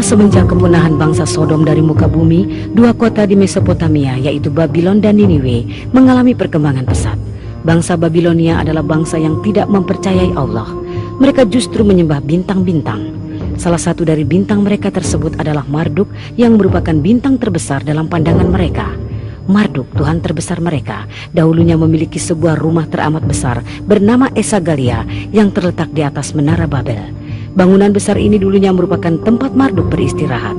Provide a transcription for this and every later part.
Lama semenjak kepunahan bangsa Sodom dari muka bumi, dua kota di Mesopotamia yaitu Babylon dan Niniwe mengalami perkembangan pesat. Bangsa Babilonia adalah bangsa yang tidak mempercayai Allah. Mereka justru menyembah bintang-bintang. Salah satu dari bintang mereka tersebut adalah Marduk yang merupakan bintang terbesar dalam pandangan mereka. Marduk, Tuhan terbesar mereka, dahulunya memiliki sebuah rumah teramat besar bernama Esagalia yang terletak di atas Menara Babel. Bangunan besar ini dulunya merupakan tempat Marduk beristirahat.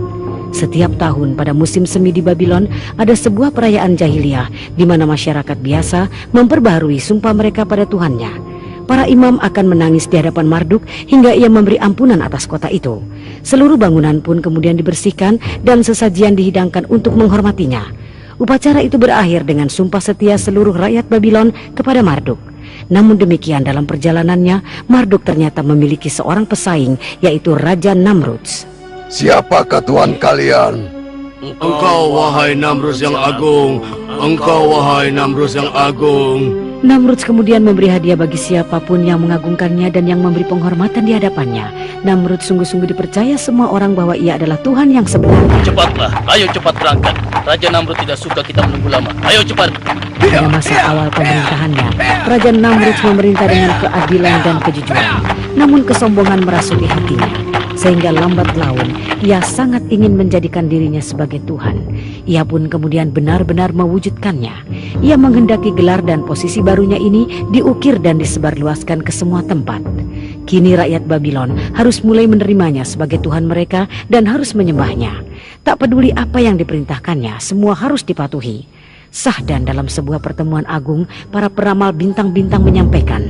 Setiap tahun pada musim semi di Babylon ada sebuah perayaan jahiliyah di mana masyarakat biasa memperbaharui sumpah mereka pada Tuhannya. Para imam akan menangis di hadapan Marduk hingga ia memberi ampunan atas kota itu. Seluruh bangunan pun kemudian dibersihkan dan sesajian dihidangkan untuk menghormatinya. Upacara itu berakhir dengan sumpah setia seluruh rakyat Babylon kepada Marduk. Namun demikian dalam perjalanannya, Marduk ternyata memiliki seorang pesaing, yaitu Raja Namrudz. Siapakah Tuhan kalian? Engkau, wahai Namrudz yang agung. Engkau, wahai Namrudz yang agung. Namrudz kemudian memberi hadiah bagi siapapun yang mengagungkannya dan yang memberi penghormatan di hadapannya. Namrudz sungguh-sungguh dipercaya semua orang bahwa ia adalah Tuhan yang sebenarnya. Cepatlah, ayo cepat berangkat. Raja Namrudz tidak suka kita menunggu lama. Ayo cepat. Pada masa awal pemerintahannya, Raja Namrudz memerintah dengan keadilan dan kejujuran. Namun kesombongan merasuki hatinya, sehingga lambat laun ia sangat ingin menjadikan dirinya sebagai Tuhan. Ia pun kemudian benar-benar mewujudkannya. Ia menghendaki gelar dan posisi barunya ini diukir dan disebarluaskan ke semua tempat. Kini rakyat Babylon harus mulai menerimanya sebagai Tuhan mereka dan harus menyembahnya. Tak peduli apa yang diperintahkannya, semua harus dipatuhi. Sahdan dalam sebuah pertemuan agung, para peramal bintang-bintang menyampaikan,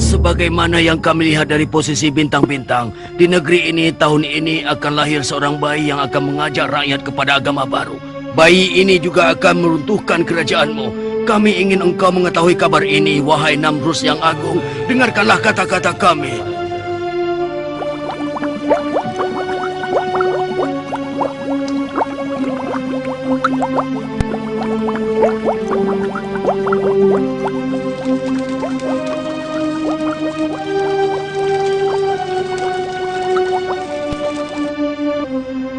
Sebagaimana yang kami lihat dari posisi bintang-bintang, di negeri ini tahun ini akan lahir seorang bayi yang akan mengajak rakyat kepada agama baru. Bayi ini juga akan meruntuhkan kerajaanmu. Kami ingin engkau mengetahui kabar ini, wahai Namrudz yang agung. Dengarkanlah kata-kata kami.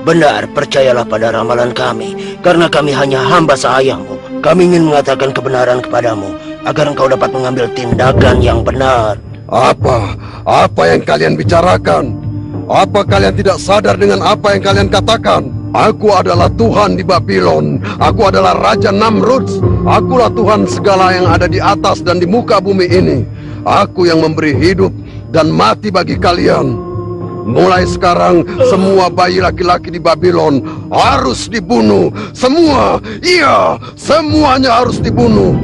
Benar, percayalah pada ramalan kami, karena kami hanya hamba sahayammu. Kami ingin mengatakan kebenaran kepadamu, agar engkau dapat mengambil tindakan yang benar. Apa yang kalian bicarakan? Apa kalian tidak sadar dengan apa yang kalian katakan? Aku adalah Tuhan di Babylon. Aku adalah Raja Namrudz. Akulah Tuhan segala yang ada di atas dan di muka bumi ini. Aku yang memberi hidup dan mati bagi kalian. Mulai sekarang, semua bayi laki-laki di Babylon harus dibunuh. Semua, iya, semuanya harus dibunuh.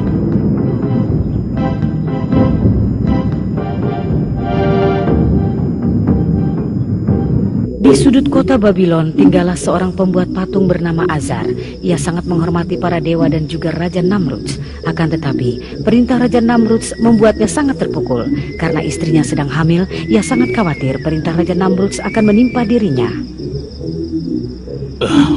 Di sudut kota Babylon tinggallah seorang pembuat patung bernama Azar. Ia sangat menghormati para dewa dan juga Raja Namrudz. Akan tetapi, perintah Raja Namrudz membuatnya sangat terpukul. Karena istrinya sedang hamil, ia sangat khawatir perintah Raja Namrudz akan menimpa dirinya.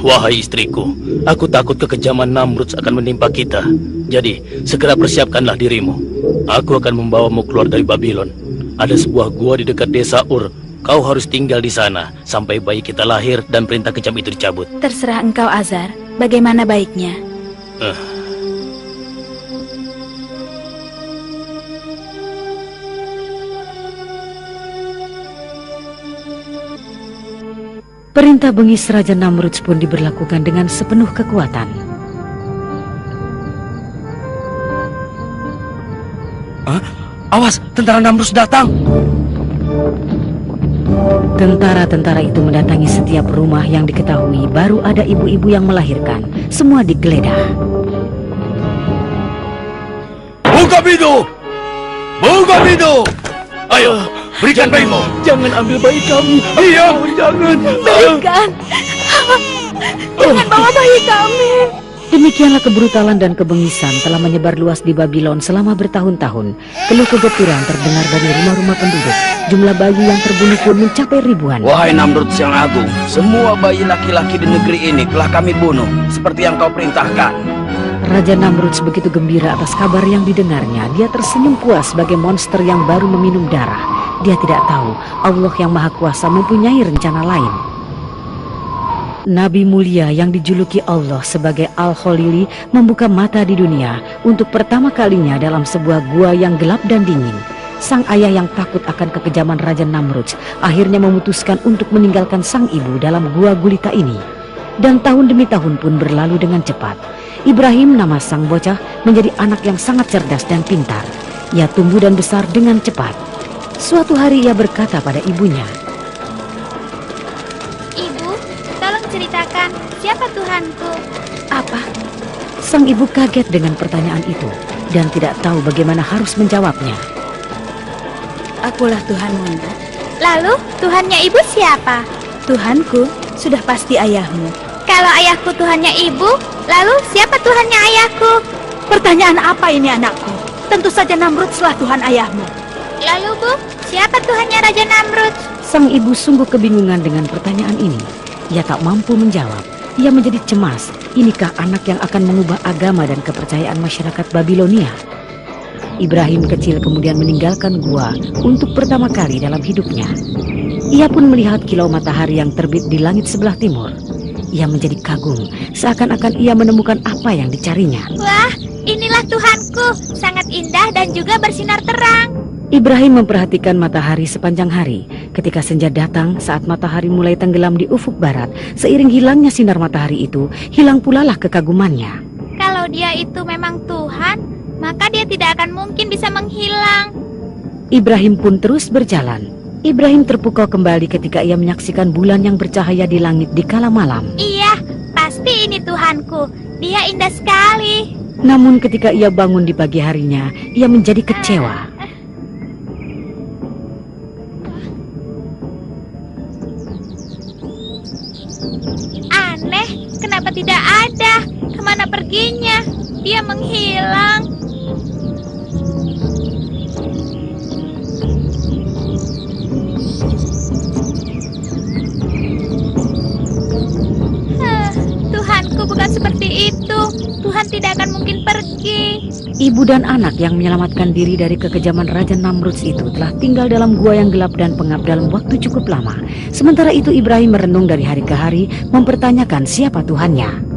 Wahai istriku, aku takut kekejaman Namrudz akan menimpa kita. Jadi, segera persiapkanlah dirimu. Aku akan membawamu keluar dari Babylon. Ada sebuah gua di dekat desa Ur. Kau harus tinggal di sana sampai bayi kita lahir dan perintah kejam itu dicabut. Terserah engkau, Azar. Bagaimana baiknya? Perintah bengis Raja Namrudz pun diberlakukan dengan sepenuh kekuatan. Awas, tentara Namrudz datang. Tentara-tentara itu mendatangi setiap rumah yang diketahui baru ada ibu-ibu yang melahirkan. Semua digeledah. Buka pintu! Buka pintu! Ayo, berikan bayimu. Jangan ambil bayi kami. Diam, jangan. Berikan! Jangan bawa bayi kami! Demikianlah kebrutalan dan kebengisan telah menyebar luas di Babylon selama bertahun-tahun. Penuh kegepiran terdengar dari rumah-rumah penduduk. Jumlah bayi yang terbunuh pun mencapai ribuan. Wahai Namrudz yang agung, semua bayi laki-laki di negeri ini telah kami bunuh, seperti yang kau perintahkan. Raja Namrud begitu gembira atas kabar yang didengarnya. Dia tersenyum puas sebagai monster yang baru meminum darah. Dia tidak tahu Allah yang Maha Kuasa mempunyai rencana lain. Nabi mulia yang dijuluki Allah sebagai Al-Khalili membuka mata di dunia untuk pertama kalinya dalam sebuah gua yang gelap dan dingin. Sang ayah yang takut akan kekejaman Raja Namrud akhirnya memutuskan untuk meninggalkan sang ibu dalam gua gulita ini. Dan tahun demi tahun pun berlalu dengan cepat. Ibrahim, nama sang bocah, menjadi anak yang sangat cerdas dan pintar. Ia tumbuh dan besar dengan cepat. Suatu hari ia berkata pada ibunya, Ibu, tolong ceritakan siapa Tuhanku. "Apa?" Sang ibu kaget dengan pertanyaan itu dan tidak tahu bagaimana harus menjawabnya. Akulah Tuhanmu, Nak. Lalu Tuhannya ibu siapa? Tuhanku sudah pasti ayahmu. Kalau ayahku Tuhannya ibu, lalu siapa Tuhannya ayahku? Pertanyaan apa ini, anakku? Tentu saja Namrudlah Tuhan ayahmu. Lalu Bu, siapa Tuhannya Raja Namrud? Sang ibu sungguh kebingungan dengan pertanyaan ini. Ia tak mampu menjawab. Ia menjadi cemas. Inikah anak yang akan mengubah agama dan kepercayaan masyarakat Babilonia? Ibrahim kecil kemudian meninggalkan gua untuk pertama kali dalam hidupnya. Ia pun melihat kilau matahari yang terbit di langit sebelah timur. Ia menjadi kagum, seakan-akan ia menemukan apa yang dicarinya. Wah, inilah Tuhanku, sangat indah dan juga bersinar terang. Ibrahim memperhatikan matahari sepanjang hari. Ketika senja datang, saat matahari mulai tenggelam di ufuk barat, seiring hilangnya sinar matahari itu, hilang pula lah kekagumannya. Kalau dia itu memang Tuhan, maka dia tidak akan mungkin bisa menghilang. Ibrahim pun terus berjalan. Ibrahim terpukau kembali ketika ia menyaksikan bulan yang bercahaya di langit di kala malam. Iya, pasti ini Tuhanku. Dia indah sekali. Namun ketika ia bangun di pagi harinya, ia menjadi kecewa. Aneh, kenapa tidak ada? Kemana perginya? Dia menghilang. Tuhanku bukan seperti itu. Tuhan tidak akan mungkin pergi. Ibu dan anak yang menyelamatkan diri dari kekejaman Raja Namrud itu telah tinggal dalam gua yang gelap dan pengap dalam waktu cukup lama. Sementara itu Ibrahim merenung dari hari ke hari, mempertanyakan siapa Tuhannya.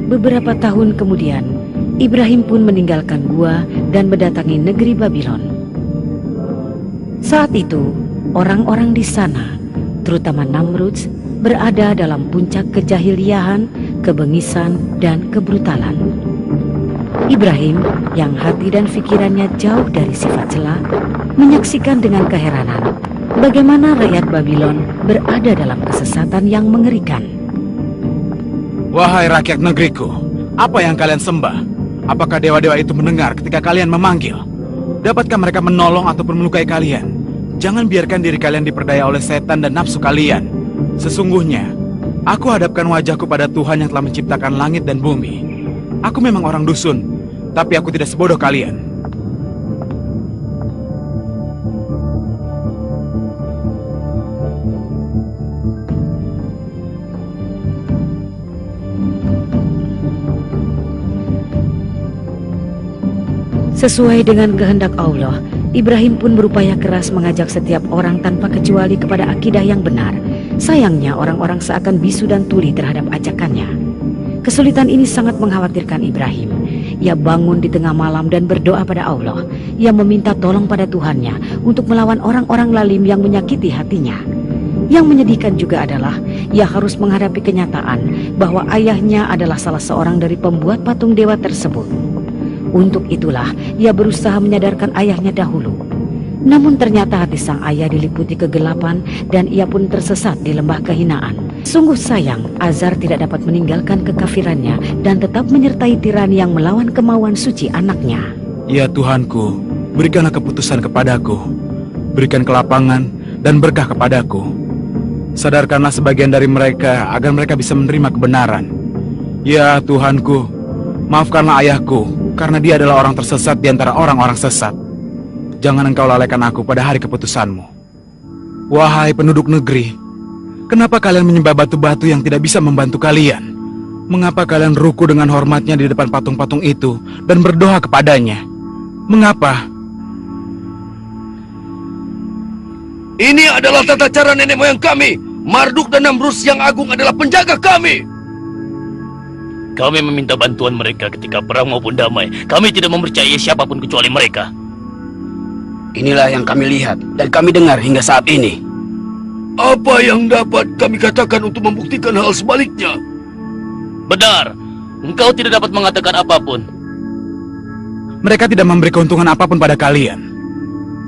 Beberapa tahun kemudian, Ibrahim pun meninggalkan gua dan mendatangi negeri Babilon. Saat itu, orang-orang di sana, terutama Namrud, berada dalam puncak kejahiliahan, kebengisan, dan kebrutalan. Ibrahim, yang hati dan pikirannya jauh dari sifat cela, menyaksikan dengan keheranan bagaimana rakyat Babilon berada dalam kesesatan yang mengerikan. Wahai rakyat negeriku, apa yang kalian sembah? Apakah dewa-dewa itu mendengar ketika kalian memanggil? Dapatkah mereka menolong ataupun melukai kalian? Jangan biarkan diri kalian diperdaya oleh setan dan nafsu kalian. Sesungguhnya, aku hadapkan wajahku pada Tuhan yang telah menciptakan langit dan bumi. Aku memang orang dusun, tapi aku tidak sebodoh kalian. Sesuai dengan kehendak Allah, Ibrahim pun berupaya keras mengajak setiap orang tanpa kecuali kepada akidah yang benar. Sayangnya orang-orang seakan bisu dan tuli terhadap ajakannya. Kesulitan ini sangat mengkhawatirkan Ibrahim. Ia bangun di tengah malam dan berdoa pada Allah. Ia meminta tolong pada Tuhannya untuk melawan orang-orang lalim yang menyakiti hatinya. Yang menyedihkan juga adalah ia harus menghadapi kenyataan bahwa ayahnya adalah salah seorang dari pembuat patung dewa tersebut. Untuk itulah ia berusaha menyadarkan ayahnya dahulu. Namun ternyata hati sang ayah diliputi kegelapan dan ia pun tersesat di lembah kehinaan. Sungguh sayang, Azar tidak dapat meninggalkan kekafirannya dan tetap menyertai tirani yang melawan kemauan suci anaknya. Ya Tuhanku, berikanlah keputusan kepadaku. Berikan kelapangan dan berkah kepadaku. Sadarkanlah sebagian dari mereka agar mereka bisa menerima kebenaran. Ya Tuhanku, maafkanlah ayahku karena dia adalah orang tersesat di antara orang-orang sesat. Jangan engkau lalaikan aku pada hari keputusanmu. Wahai penduduk negeri, kenapa kalian menyembah batu-batu yang tidak bisa membantu kalian? Mengapa kalian ruku dengan hormatnya di depan patung-patung itu dan berdoa kepadanya? Mengapa? Ini adalah tata cara nenek moyang kami. Marduk dan Namrus yang agung adalah penjaga kami. Kami meminta bantuan mereka ketika perang maupun damai. Kami tidak mempercayai siapapun kecuali mereka. Inilah yang kami lihat dan kami dengar hingga saat ini. Apa yang dapat kami katakan untuk membuktikan hal sebaliknya? Benar, engkau tidak dapat mengatakan apapun. Mereka tidak memberi keuntungan apapun pada kalian.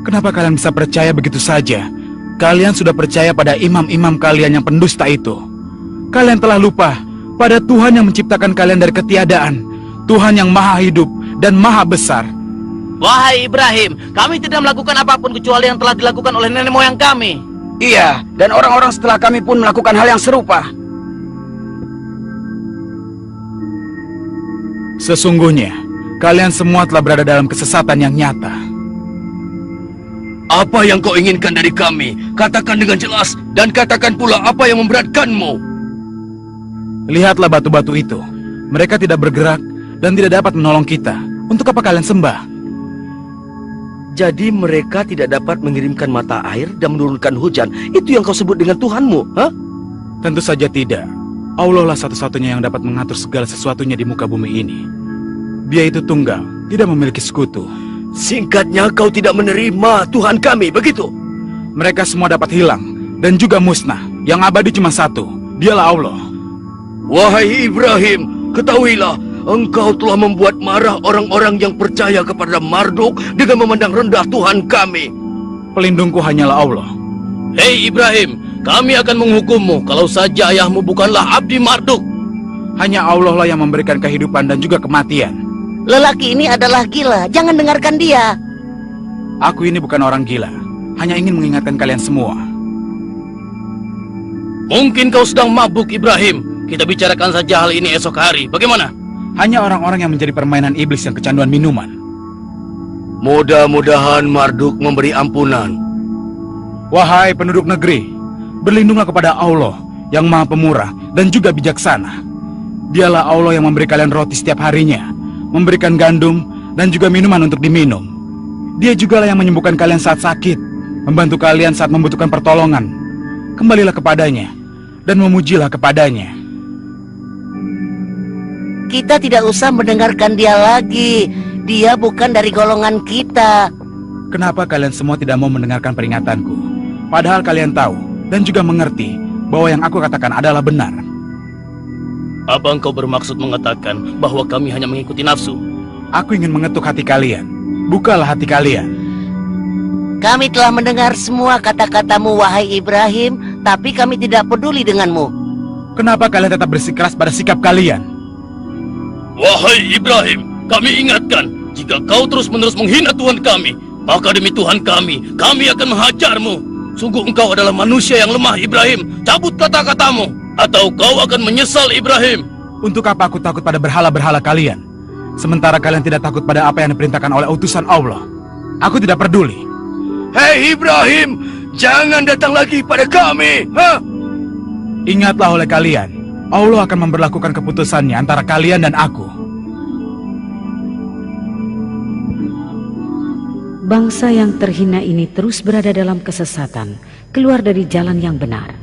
Kenapa kalian bisa percaya begitu saja? Kalian sudah percaya pada imam-imam kalian yang pendusta itu. Kalian telah lupa pada Tuhan yang menciptakan kalian dari ketiadaan. Tuhan yang maha hidup dan maha besar. Wahai Ibrahim, kami tidak melakukan apapun kecuali yang telah dilakukan oleh nenek moyang kami. Iya, dan orang-orang setelah kami pun melakukan hal yang serupa. Sesungguhnya, kalian semua telah berada dalam kesesatan yang nyata. Apa yang kau inginkan dari kami? Katakan dengan jelas dan katakan pula apa yang memberatkanmu. Lihatlah batu-batu itu. Mereka tidak bergerak dan tidak dapat menolong kita. Untuk apa kalian sembah? Jadi mereka tidak dapat mengirimkan mata air dan menurunkan hujan. Itu yang kau sebut dengan Tuhanmu, ha? Tentu saja tidak. Allah lah satu-satunya yang dapat mengatur segala sesuatunya di muka bumi ini. Dia itu tunggal, tidak memiliki sekutu. Singkatnya kau tidak menerima Tuhan kami, begitu? Mereka semua dapat hilang dan juga musnah. Yang abadi cuma satu, dialah Allah. Wahai Ibrahim, ketahuilah, engkau telah membuat marah orang-orang yang percaya kepada Marduk dengan memandang rendah Tuhan kami. Pelindungku hanyalah Allah. Hei Ibrahim, kami akan menghukummu kalau saja ayahmu bukanlah abdi Marduk. Hanya Allah lah yang memberikan kehidupan dan juga kematian. Lelaki ini adalah gila, jangan dengarkan dia. Aku ini bukan orang gila, hanya ingin mengingatkan kalian semua. Mungkin kau sedang mabuk Ibrahim. Kita bicarakan saja hal ini esok hari, bagaimana? Hanya orang-orang yang menjadi permainan iblis yang kecanduan minuman. Mudah-mudahan Marduk memberi ampunan. Wahai penduduk negeri, berlindunglah kepada Allah yang maha pemurah dan juga bijaksana. Dialah Allah yang memberi kalian roti setiap harinya, memberikan gandum dan juga minuman untuk diminum. Dia juga lah yang menyembuhkan kalian saat sakit, membantu kalian saat membutuhkan pertolongan. Kembalilah kepadanya dan memujilah kepadanya. Kita tidak usah mendengarkan dia lagi. Dia bukan dari golongan kita. Kenapa kalian semua tidak mau mendengarkan peringatanku? Padahal kalian tahu dan juga mengerti bahwa yang aku katakan adalah benar. Apa engkau bermaksud mengatakan bahwa kami hanya mengikuti nafsu? Aku ingin mengetuk hati kalian. Bukalah hati kalian. Kami telah mendengar semua kata-katamu, wahai Ibrahim, tapi kami tidak peduli denganmu. Kenapa kalian tetap bersikeras pada sikap kalian? Wahai Ibrahim, kami ingatkan, jika kau terus-menerus menghina Tuhan kami, maka demi Tuhan kami akan menghajarmu. Sungguh engkau adalah manusia yang lemah, Ibrahim. Cabut kata-katamu, atau kau akan menyesal, Ibrahim. Untuk apa aku takut pada berhala-berhala kalian? Sementara kalian tidak takut pada apa yang diperintahkan oleh utusan Allah. Aku tidak peduli. Hei Ibrahim, jangan datang lagi pada kami, ha? Ingatlah oleh kalian, Allah akan memberlakukan keputusannya antara kalian dan aku. Bangsa yang terhina ini terus berada dalam kesesatan, keluar dari jalan yang benar.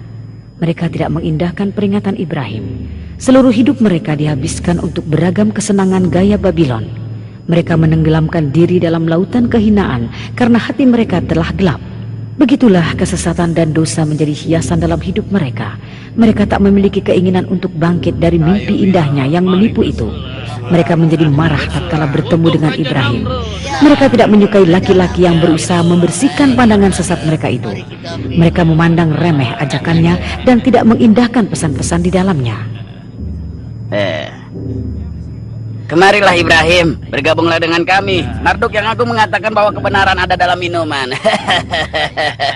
Mereka tidak mengindahkan peringatan Ibrahim. Seluruh hidup mereka dihabiskan untuk beragam kesenangan gaya Babylon. Mereka menenggelamkan diri dalam lautan kehinaan karena hati mereka telah gelap. Begitulah kesesatan dan dosa menjadi hiasan dalam hidup mereka. Mereka tak memiliki keinginan untuk bangkit dari mimpi indahnya yang menipu itu. Mereka menjadi marah tatkala bertemu dengan Ibrahim. Mereka tidak menyukai laki-laki yang berusaha membersihkan pandangan sesat mereka itu. Mereka memandang remeh ajakannya dan tidak mengindahkan pesan-pesan di dalamnya. Kemarilah Ibrahim, bergabunglah dengan kami. Marduk yang agung mengatakan bahwa kebenaran ada dalam minuman.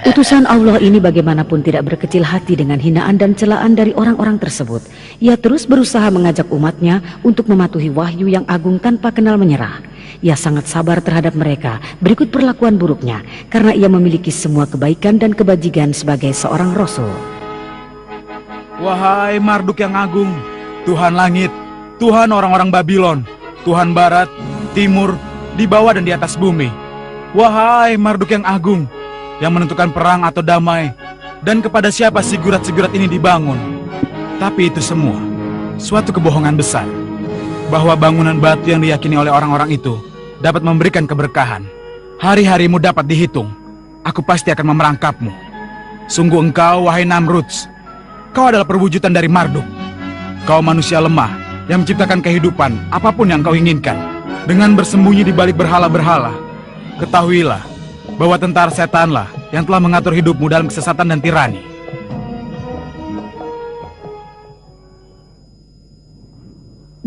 Utusan Allah ini bagaimanapun tidak berkecil hati dengan hinaan dan celaan dari orang-orang tersebut. Ia terus berusaha mengajak umatnya untuk mematuhi wahyu yang agung tanpa kenal menyerah. Ia sangat sabar terhadap mereka berikut perlakuan buruknya, karena ia memiliki semua kebaikan dan kebajikan sebagai seorang rasul. Wahai Marduk yang agung, Tuhan langit, Tuhan orang-orang Babilon, Tuhan barat, timur, di bawah dan di atas bumi. Wahai Marduk yang agung, yang menentukan perang atau damai, dan kepada siapa sigurat-sigurat ini dibangun. Tapi itu semua suatu kebohongan besar, bahwa bangunan batu yang diyakini oleh orang-orang itu dapat memberikan keberkahan. Hari-harimu dapat dihitung. Aku pasti akan memerangkapmu. Sungguh engkau, wahai Namruds, kau adalah perwujudan dari Marduk. Kau manusia lemah yang menciptakan kehidupan apapun yang kau inginkan dengan bersembunyi di balik berhala-berhala. Ketahuilah bahwa tentara setanlah yang telah mengatur hidupmu dalam kesesatan dan tirani.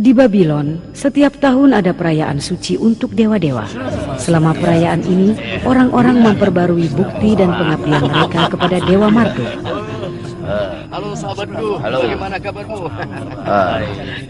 Di Babylon, setiap tahun ada perayaan suci untuk dewa-dewa. Selama perayaan ini, orang-orang memperbarui bukti dan pengabdian mereka kepada Dewa Marduk. Halo sahabatku, bagaimana kabarmu?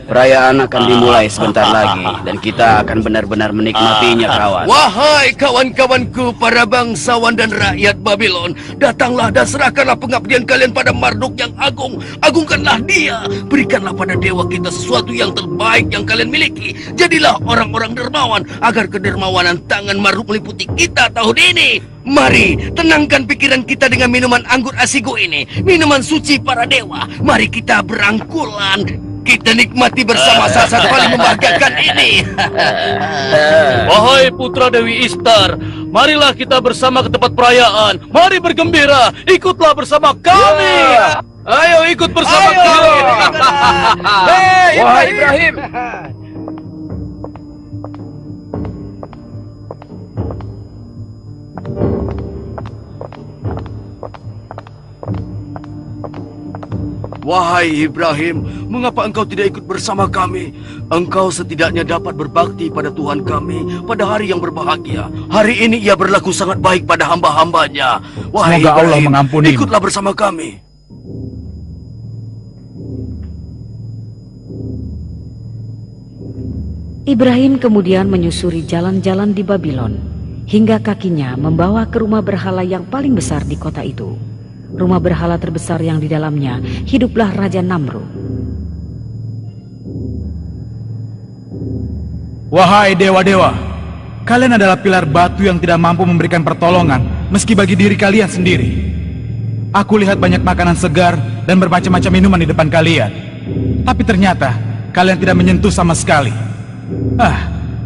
Perayaan akan dimulai sebentar lagi dan kita akan benar-benar menikmatinya, kawan. Wahai kawan-kawanku, para bangsawan dan rakyat Babylon, datanglah dan serahkanlah pengabdian kalian pada Marduk yang agung. Agungkanlah dia, berikanlah pada dewa kita sesuatu yang terbaik yang kalian miliki. Jadilah orang-orang dermawan agar kedermawanan tangan Marduk meliputi kita tahun ini. Mari, tenangkan pikiran kita dengan minuman anggur asigo ini, minuman suci para dewa. Mari kita berangkulan, kita nikmati bersama saat paling membahagiakan ini. Wahai putra Dewi Istar, marilah kita bersama ke tempat perayaan. Mari bergembira, ikutlah bersama kami. Ayo ikut bersama kami. Wahai Ibrahim, wahai Ibrahim, mengapa engkau tidak ikut bersama kami? Engkau setidaknya dapat berbakti pada Tuhan kami pada hari yang berbahagia. Hari ini ia berlaku sangat baik pada hamba-hambanya. Wahai Semoga Allah Ibrahim, mengampunimu. ikutlah bersama kami. Ibrahim kemudian menyusuri jalan-jalan di Babylon, hingga kakinya membawa ke rumah berhala yang paling besar di kota itu. Rumah berhala terbesar yang di dalamnya hiduplah Raja Namrud. Wahai dewa-dewa, kalian adalah pilar batu yang tidak mampu memberikan pertolongan meski bagi diri kalian sendiri. Aku lihat banyak makanan segar dan bermacam-macam minuman di depan kalian, tapi ternyata kalian tidak menyentuh sama sekali.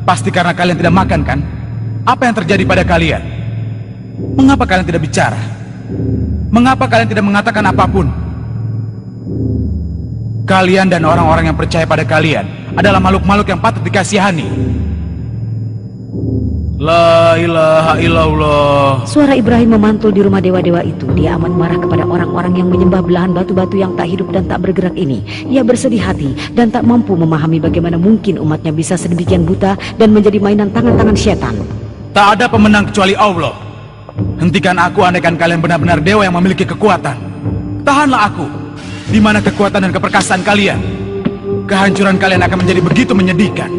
Pasti karena kalian tidak makan, kan? Apa yang terjadi pada kalian? Mengapa kalian tidak bicara? Mengapa kalian tidak mengatakan apapun? Kalian dan orang-orang yang percaya pada kalian adalah makhluk-makhluk yang patut dikasihani. La ilaha illallah. Suara Ibrahim memantul di rumah dewa-dewa itu. Dia amat marah kepada orang-orang yang menyembah belahan batu-batu yang tak hidup dan tak bergerak ini. Ia bersedih hati dan tak mampu memahami bagaimana mungkin umatnya bisa sedemikian buta dan menjadi mainan tangan-tangan setan. Tak ada pemenang kecuali Allah. Hentikan aku andaikan kalian benar-benar dewa yang memiliki kekuatan. Tahanlah aku, di mana kekuatan dan keperkasaan kalian. Kehancuran kalian akan menjadi begitu menyedihkan.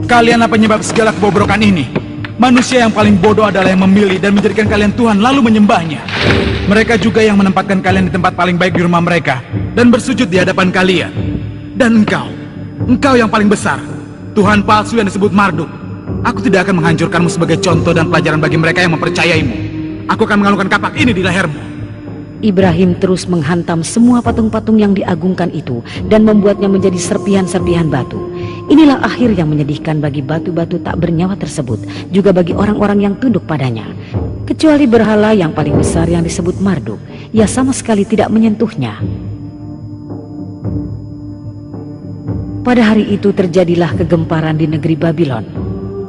Kalianlah penyebab segala kebobrokan ini. Manusia yang paling bodoh adalah yang memilih dan menjadikan kalian Tuhan lalu menyembahnya. Mereka juga yang menempatkan kalian di tempat paling baik di rumah mereka dan bersujud di hadapan kalian. Dan engkau yang paling besar, Tuhan palsu yang disebut Marduk. Aku tidak akan menghancurkanmu sebagai contoh dan pelajaran bagi mereka yang mempercayaimu. Aku akan mengalungkan kapak ini di lehermu. Ibrahim terus menghantam semua patung-patung yang diagungkan itu dan membuatnya menjadi serpihan-serpihan batu. Inilah akhir yang menyedihkan bagi batu-batu tak bernyawa tersebut, juga bagi orang-orang yang tunduk padanya. Kecuali berhala yang paling besar yang disebut Marduk, ia sama sekali tidak menyentuhnya. Pada hari itu terjadilah kegemparan di negeri Babilon.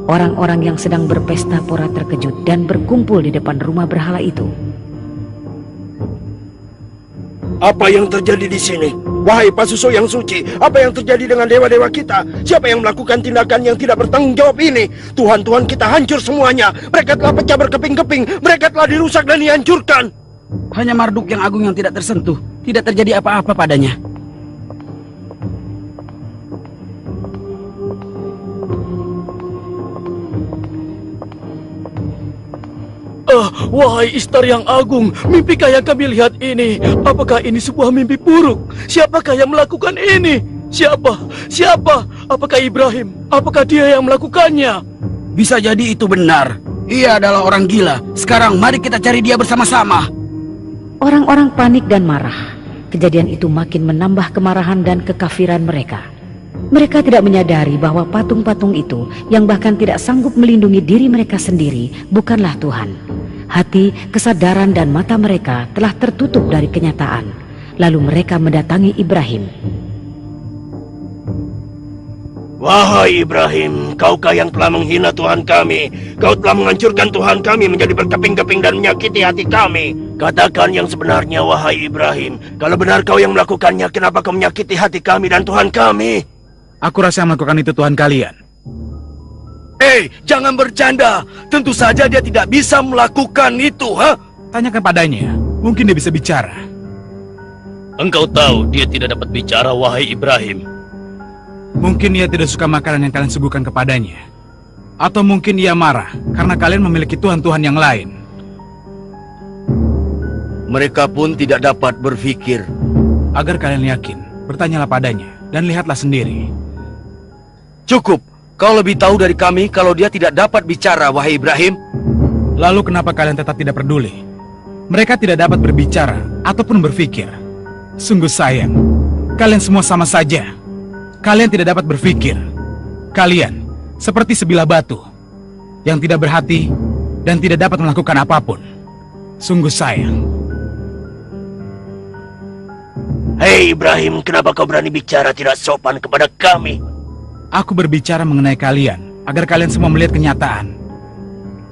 Orang-orang yang sedang berpesta pora terkejut dan berkumpul di depan rumah berhala itu. Apa yang terjadi di sini? Wahai pasuso yang suci, apa yang terjadi dengan dewa-dewa kita? Siapa yang melakukan tindakan yang tidak bertanggung jawab ini? Tuhan-tuhan kita hancur semuanya. Mereka telah pecah berkeping-keping. Mereka telah dirusak dan dihancurkan. Hanya Marduk yang agung yang tidak tersentuh. Tidak terjadi apa-apa padanya. Wahai Istar yang agung, mimpikah yang kami lihat ini? Apakah ini sebuah mimpi buruk? Siapakah yang melakukan ini? Siapa? Apakah Ibrahim? Apakah dia yang melakukannya? Bisa jadi itu benar. Ia adalah orang gila. Sekarang mari kita cari dia bersama-sama. Orang-orang panik dan marah. Kejadian itu makin menambah kemarahan dan kekafiran mereka. Mereka tidak menyadari bahwa patung-patung itu yang bahkan tidak sanggup melindungi diri mereka sendiri bukanlah Tuhan. Hati, kesadaran dan mata mereka telah tertutup dari kenyataan. Lalu mereka mendatangi Ibrahim. Wahai Ibrahim, kaukah yang telah menghina Tuhan kami? Kau telah menghancurkan Tuhan kami menjadi berkeping-keping dan menyakiti hati kami. Katakan yang sebenarnya, wahai Ibrahim. Kalau benar kau yang melakukannya, kenapa kau menyakiti hati kami dan Tuhan kami? Aku rasa yang melakukan itu Tuhan kalian. Jangan bercanda. Tentu saja dia tidak bisa melakukan itu, ha? Tanyakan padanya, mungkin dia bisa bicara. Engkau tahu dia tidak dapat bicara, wahai Ibrahim. Mungkin ia tidak suka makanan yang kalian suguhkan kepadanya. Atau mungkin ia marah karena kalian memiliki tuhan-tuhan yang lain. Mereka pun tidak dapat berpikir. Agar kalian yakin, bertanyalah padanya dan lihatlah sendiri. Cukup. Kau lebih tahu dari kami kalau dia tidak dapat bicara, wahai Ibrahim. Lalu kenapa kalian tetap tidak peduli? Mereka tidak dapat berbicara ataupun berpikir. Sungguh sayang. Kalian semua sama saja. Kalian tidak dapat berpikir. Kalian seperti sebilah batu yang tidak berhati dan tidak dapat melakukan apapun. Sungguh sayang. Hei Ibrahim, kenapa kau berani bicara tidak sopan kepada kami? Aku berbicara mengenai kalian agar kalian semua melihat kenyataan,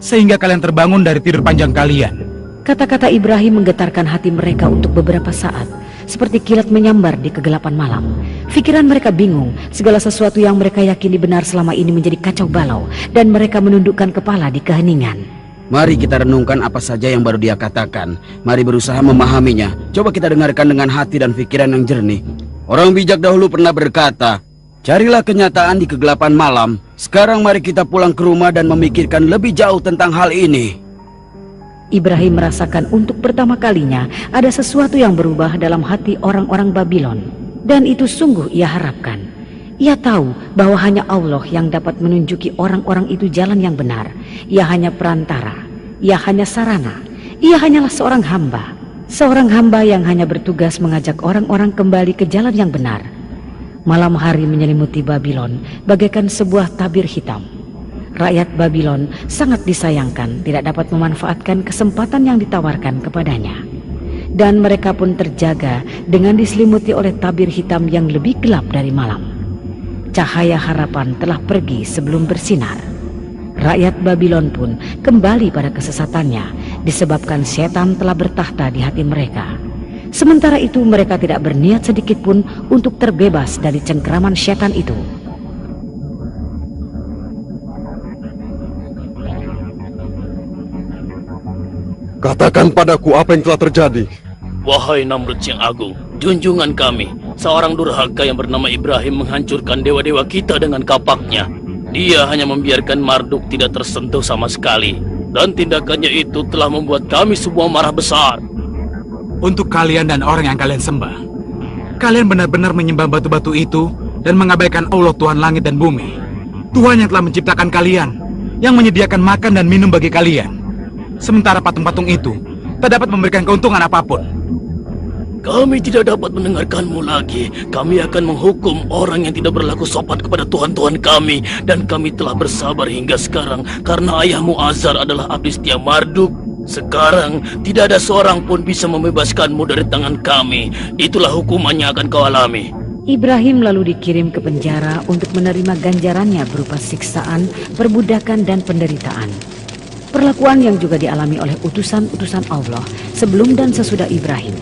sehingga kalian terbangun dari tidur panjang kalian. Kata-kata Ibrahim menggetarkan hati mereka untuk beberapa saat, seperti kilat menyambar di kegelapan malam. Pikiran mereka bingung, segala sesuatu yang mereka yakini benar selama ini menjadi kacau balau, dan mereka menundukkan kepala di keheningan. Mari kita renungkan apa saja yang baru dia katakan. Mari berusaha memahaminya. Coba kita dengarkan dengan hati dan pikiran yang jernih. Orang bijak dahulu pernah berkata, carilah kenyataan di kegelapan malam. Sekarang mari kita pulang ke rumah dan memikirkan lebih jauh tentang hal ini. Ibrahim merasakan untuk pertama kalinya ada sesuatu yang berubah dalam hati orang-orang Babilon. Dan itu sungguh ia harapkan. Ia tahu bahwa hanya Allah yang dapat menunjuki orang-orang itu jalan yang benar. Ia hanya perantara. Ia hanya sarana. Ia hanyalah seorang hamba. Seorang hamba yang hanya bertugas mengajak orang-orang kembali ke jalan yang benar. Malam hari menyelimuti Babilon bagaikan sebuah tabir hitam. Rakyat Babilon sangat disayangkan tidak dapat memanfaatkan kesempatan yang ditawarkan kepadanya. Dan mereka pun terjaga dengan diselimuti oleh tabir hitam yang lebih gelap dari malam. Cahaya harapan telah pergi sebelum bersinar. Rakyat Babilon pun kembali pada kesesatannya disebabkan setan telah bertahta di hati mereka. Sementara itu mereka tidak berniat sedikit pun untuk terbebas dari cengkeraman setan itu. Katakan padaku apa yang telah terjadi. Wahai Namrud yang agung, junjungan kami, seorang durhaka yang bernama Ibrahim menghancurkan dewa-dewa kita dengan kapaknya. Dia hanya membiarkan Marduk tidak tersentuh sama sekali. Dan tindakannya itu telah membuat kami semua marah besar. Untuk kalian dan orang yang kalian sembah, kalian benar-benar menyembah batu-batu itu dan mengabaikan Allah Tuhan langit dan bumi. Tuhan yang telah menciptakan kalian, yang menyediakan makan dan minum bagi kalian. Sementara patung-patung itu tak dapat memberikan keuntungan apapun. Kami tidak dapat mendengarkanmu lagi. Kami akan menghukum orang yang tidak berlaku sopan kepada Tuhan-Tuhan kami. Dan kami telah bersabar hingga sekarang karena ayahmu Azar adalah abdi setia Marduk. Sekarang tidak ada seorang pun bisa membebaskanmu dari tangan kami. Itulah hukumannya akan kau alami. Ibrahim lalu dikirim ke penjara untuk menerima ganjarannya berupa siksaan, perbudakan, dan penderitaan. Perlakuan yang juga dialami oleh utusan-utusan Allah sebelum dan sesudah Ibrahim.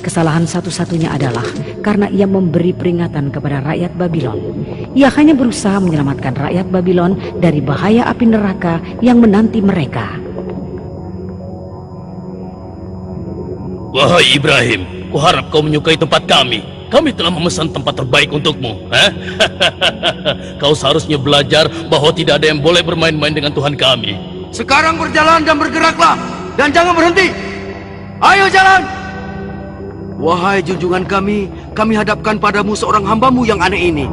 Kesalahan satu-satunya adalah karena ia memberi peringatan kepada rakyat Babylon. Ia hanya berusaha menyelamatkan rakyat Babylon dari bahaya api neraka yang menanti mereka. Wahai Ibrahim, kuharap kau menyukai tempat kami. Kami telah memesan tempat terbaik untukmu. Kau seharusnya belajar bahwa tidak ada yang boleh bermain-main dengan Tuhan kami. Sekarang berjalan dan bergeraklah, dan jangan berhenti. Ayo jalan. Wahai junjungan kami hadapkan padamu seorang hambamu yang aneh ini.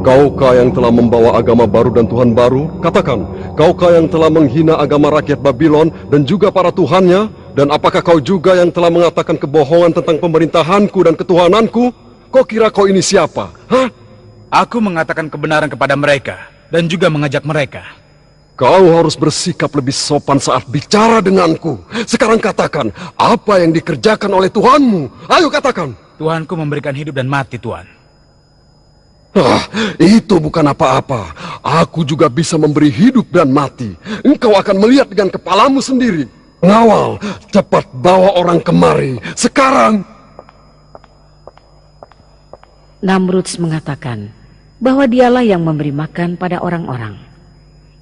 Kaukah yang telah membawa agama baru dan Tuhan baru? Katakan, kaukah yang telah menghina agama rakyat Babylon dan juga para tuhannya? Dan apakah kau juga yang telah mengatakan kebohongan tentang pemerintahanku dan ketuhananku? Kau kira kau ini siapa? Hah? Aku mengatakan kebenaran kepada mereka dan juga mengajak mereka. Kau harus bersikap lebih sopan saat bicara denganku. Sekarang katakan, apa yang dikerjakan oleh Tuhanmu? Ayo katakan. Tuhanku memberikan hidup dan mati, Tuhan. Itu bukan apa-apa. Aku juga bisa memberi hidup dan mati. Engkau akan melihat dengan kepalamu sendiri. Ngawal, cepat bawa orang kemari. Sekarang. Namruds mengatakan bahwa dialah yang memberi makan pada orang-orang.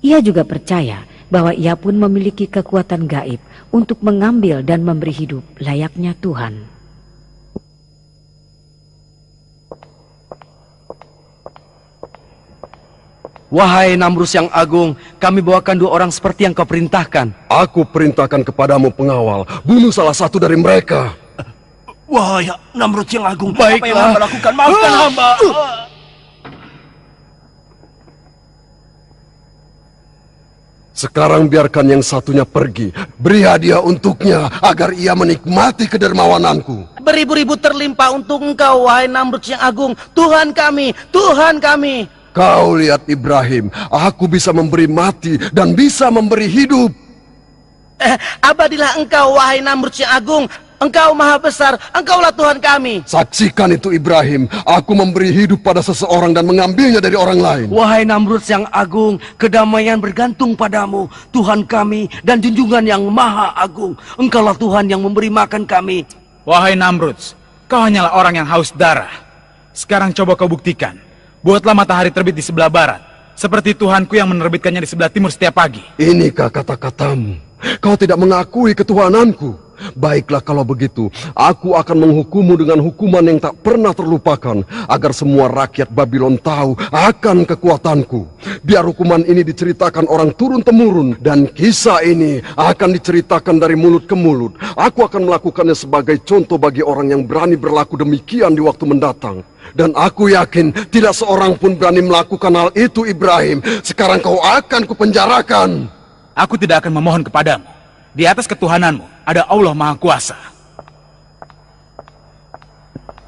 Ia juga percaya bahwa ia pun memiliki kekuatan gaib untuk mengambil dan memberi hidup layaknya Tuhan. Wahai Namrus yang agung, kami bawakan 2 orang seperti yang kau perintahkan. Aku perintahkan kepadamu pengawal, bunuh salah satu dari mereka. Wahai Namrud yang agung, Baiklah. apa yang hamba lakukan? Maafkan hamba. Sekarang biarkan yang satunya pergi. Beri hadiah untuknya agar ia menikmati kedermawananku. Beribu-ribu terlimpah untuk engkau, wahai Namrud yang agung. Tuhan kami, Tuhan kami. Kau lihat Ibrahim, aku bisa memberi mati dan bisa memberi hidup. Abadilah engkau, wahai Namrud yang agung. Engkau maha besar, engkaulah Tuhan kami. Saksikan itu Ibrahim, aku memberi hidup pada seseorang dan mengambilnya dari orang lain. Wahai Namrud yang agung, kedamaian bergantung padamu, Tuhan kami dan junjungan yang maha agung. Engkaulah Tuhan yang memberi makan kami. Wahai Namruds, kau hanyalah orang yang haus darah. Sekarang coba kau buktikan. Buatlah matahari terbit di sebelah barat, seperti Tuhanku yang menerbitkannya di sebelah timur setiap pagi. Inikah kata-katamu? Kau tidak mengakui ketuhananku. Baiklah kalau begitu, aku akan menghukummu dengan hukuman yang tak pernah terlupakan, agar semua rakyat Babylon tahu akan kekuatanku. Biar hukuman ini diceritakan orang turun-temurun, dan kisah ini akan diceritakan dari mulut ke mulut. Aku akan melakukannya sebagai contoh bagi orang yang berani berlaku demikian di waktu mendatang. Dan aku yakin tidak seorang pun berani melakukan hal itu, Ibrahim. Sekarang kau akan kupenjarakan. Aku tidak akan memohon kepadamu. Di atas ketuhananmu ada Allah Maha Kuasa.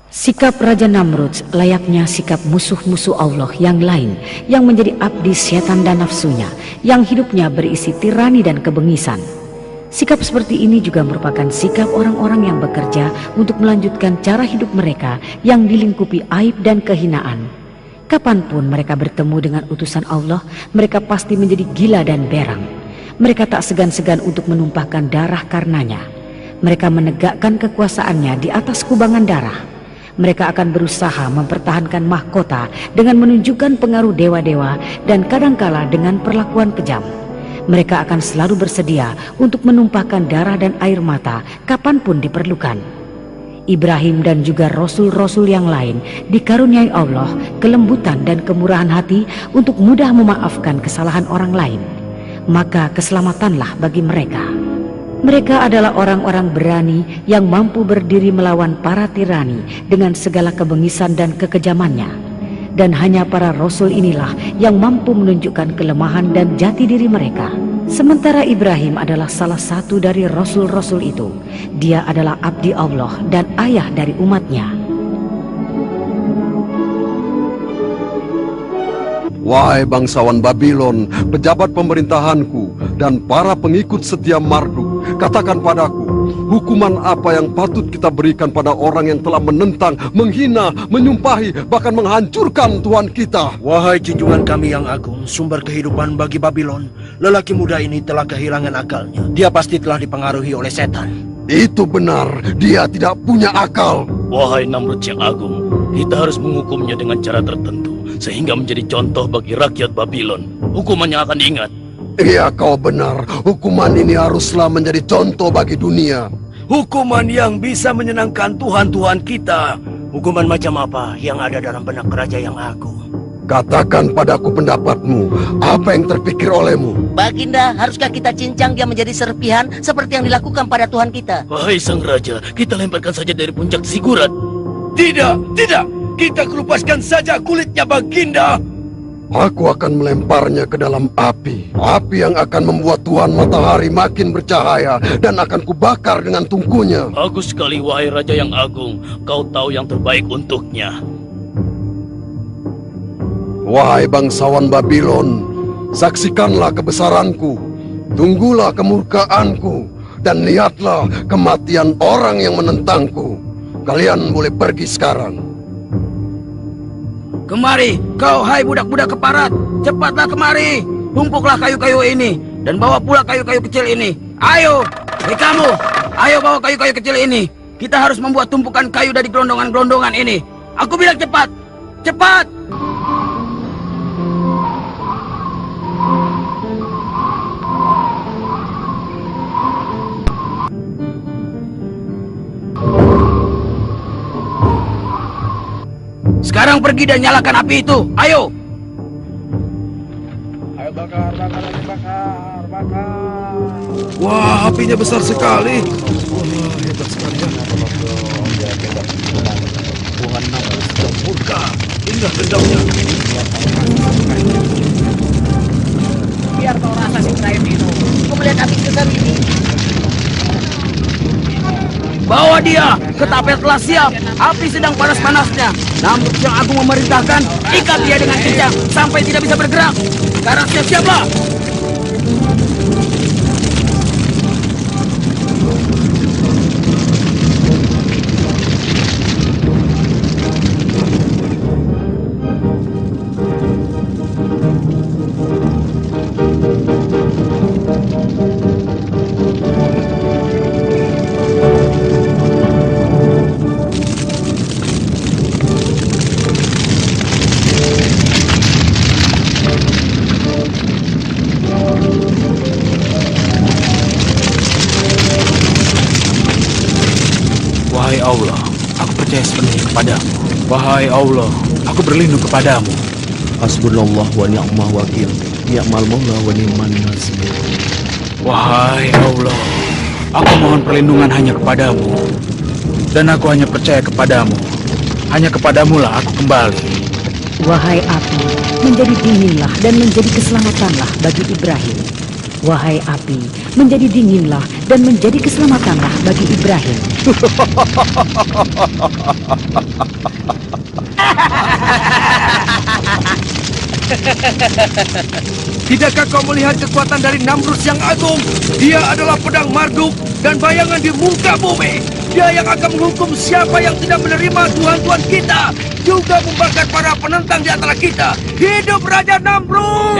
Sikap Raja Namrud layaknya sikap musuh-musuh Allah yang lain yang menjadi abdi setan dan nafsunya, yang hidupnya berisi tirani dan kebengisan. Sikap seperti ini juga merupakan sikap orang-orang yang bekerja untuk melanjutkan cara hidup mereka yang dilingkupi aib dan kehinaan. Kapanpun mereka bertemu dengan utusan Allah, mereka pasti menjadi gila dan berang. Mereka tak segan-segan untuk menumpahkan darah karenanya. Mereka menegakkan kekuasaannya di atas kubangan darah. Mereka akan berusaha mempertahankan mahkota dengan menunjukkan pengaruh dewa-dewa dan kadangkala dengan perlakuan kejam. Mereka akan selalu bersedia untuk menumpahkan darah dan air mata kapanpun diperlukan. Ibrahim dan juga rasul-rasul yang lain dikaruniai Allah kelembutan dan kemurahan hati untuk mudah memaafkan kesalahan orang lain. Maka keselamatanlah bagi mereka. Mereka adalah orang-orang berani yang mampu berdiri melawan para tirani dengan segala kebengisan dan kekejamannya. Dan hanya para rasul inilah yang mampu menunjukkan kelemahan dan jati diri mereka. Sementara Ibrahim adalah salah satu dari rasul-rasul itu. Dia adalah abdi Allah dan ayah dari umatnya. Wahai bangsawan Babylon, pejabat pemerintahanku, dan para pengikut setia Marduk, katakan padaku, Hukuman apa yang patut kita berikan pada orang yang telah menentang, menghina, menyumpahi, bahkan menghancurkan Tuhan kita? Wahai junjungan kami yang agung, sumber kehidupan bagi Babylon, lelaki muda ini telah kehilangan akalnya. Dia pasti telah dipengaruhi oleh setan. Itu benar, dia tidak punya akal. Wahai Namrud yang agung, kita harus menghukumnya dengan cara tertentu, sehingga menjadi contoh bagi rakyat Babylon. Hukumannya akan diingat. Iya, kau benar. Hukuman ini haruslah menjadi contoh bagi dunia. Hukuman yang bisa menyenangkan Tuhan-Tuhan kita. Hukuman macam apa yang ada dalam benak Raja yang agung? Katakan padaku pendapatmu. Apa yang terpikir olehmu? Baginda, haruskah kita cincang dia menjadi serpihan seperti yang dilakukan pada Tuhan kita? Wahai sang raja, kita lemparkan saja dari puncak Zigurat. Tidak, tidak. Kita kelupaskan saja kulitnya, Baginda. Aku akan melemparnya ke dalam api. Api yang akan membuat Tuhan Matahari makin bercahaya dan akan kubakar dengan tungkunya. Bagus sekali, wahai raja yang agung. Kau tahu yang terbaik untuknya. Wahai bangsawan Babylon, saksikanlah kebesaranku, tunggulah kemurkaanku, dan lihatlah kematian orang yang menentangku. Kalian boleh pergi sekarang. Kemari, kau hai budak-budak keparat. Cepatlah kemari. Tumpuklah kayu-kayu ini dan bawa pula kayu-kayu kecil ini. Ayo, hei kamu, ayo bawa kayu-kayu kecil ini. Kita harus membuat tumpukan kayu dari gelondongan-gelondongan ini. Aku bilang cepat, cepat. Sekarang pergi dan nyalakan api itu. Ayo. Ayo bakar, bakar, bakar, bakar. Wah, apinya besar sekali. Wah, hebat sekali ya. Tuhan Namrud sedang murka. Inilah dendamnya. Biar kau rasa si Ibrahim itu. Kau melihat api sebesar ini. Bawa dia ke tapel telah siap. Api sedang panas-panasnya. Namrud yang agung memerintahkan, ikat dia dengan kencang sampai tidak bisa bergerak. Sekarang siap-siaplah. Wahai Allah, aku percaya sepenuhnya kepadamu. Wahai Allah, aku berlindung kepadamu. Hasbunallah wa ni'mal wakil. Ni'mal maula wa ni'man nasir. Wahai Allah, aku mohon perlindungan hanya kepadamu. Dan aku hanya percaya kepadamu. Hanya kepadamulah aku kembali. Wahai api, menjadi dinginlah dan menjadi keselamatanlah bagi Ibrahim. Wahai api, menjadi dinginlah dan menjadi keselamatanlah bagi Ibrahim. Tidakkah kau melihat kekuatan dari Namrud yang agung? Dia adalah pedang Marduk dan bayangan di muka bumi. Dia yang akan menghukum siapa yang tidak menerima Tuhan-Tuhan kita, juga membakar para penentang di antara kita. Hidup Raja Namrud!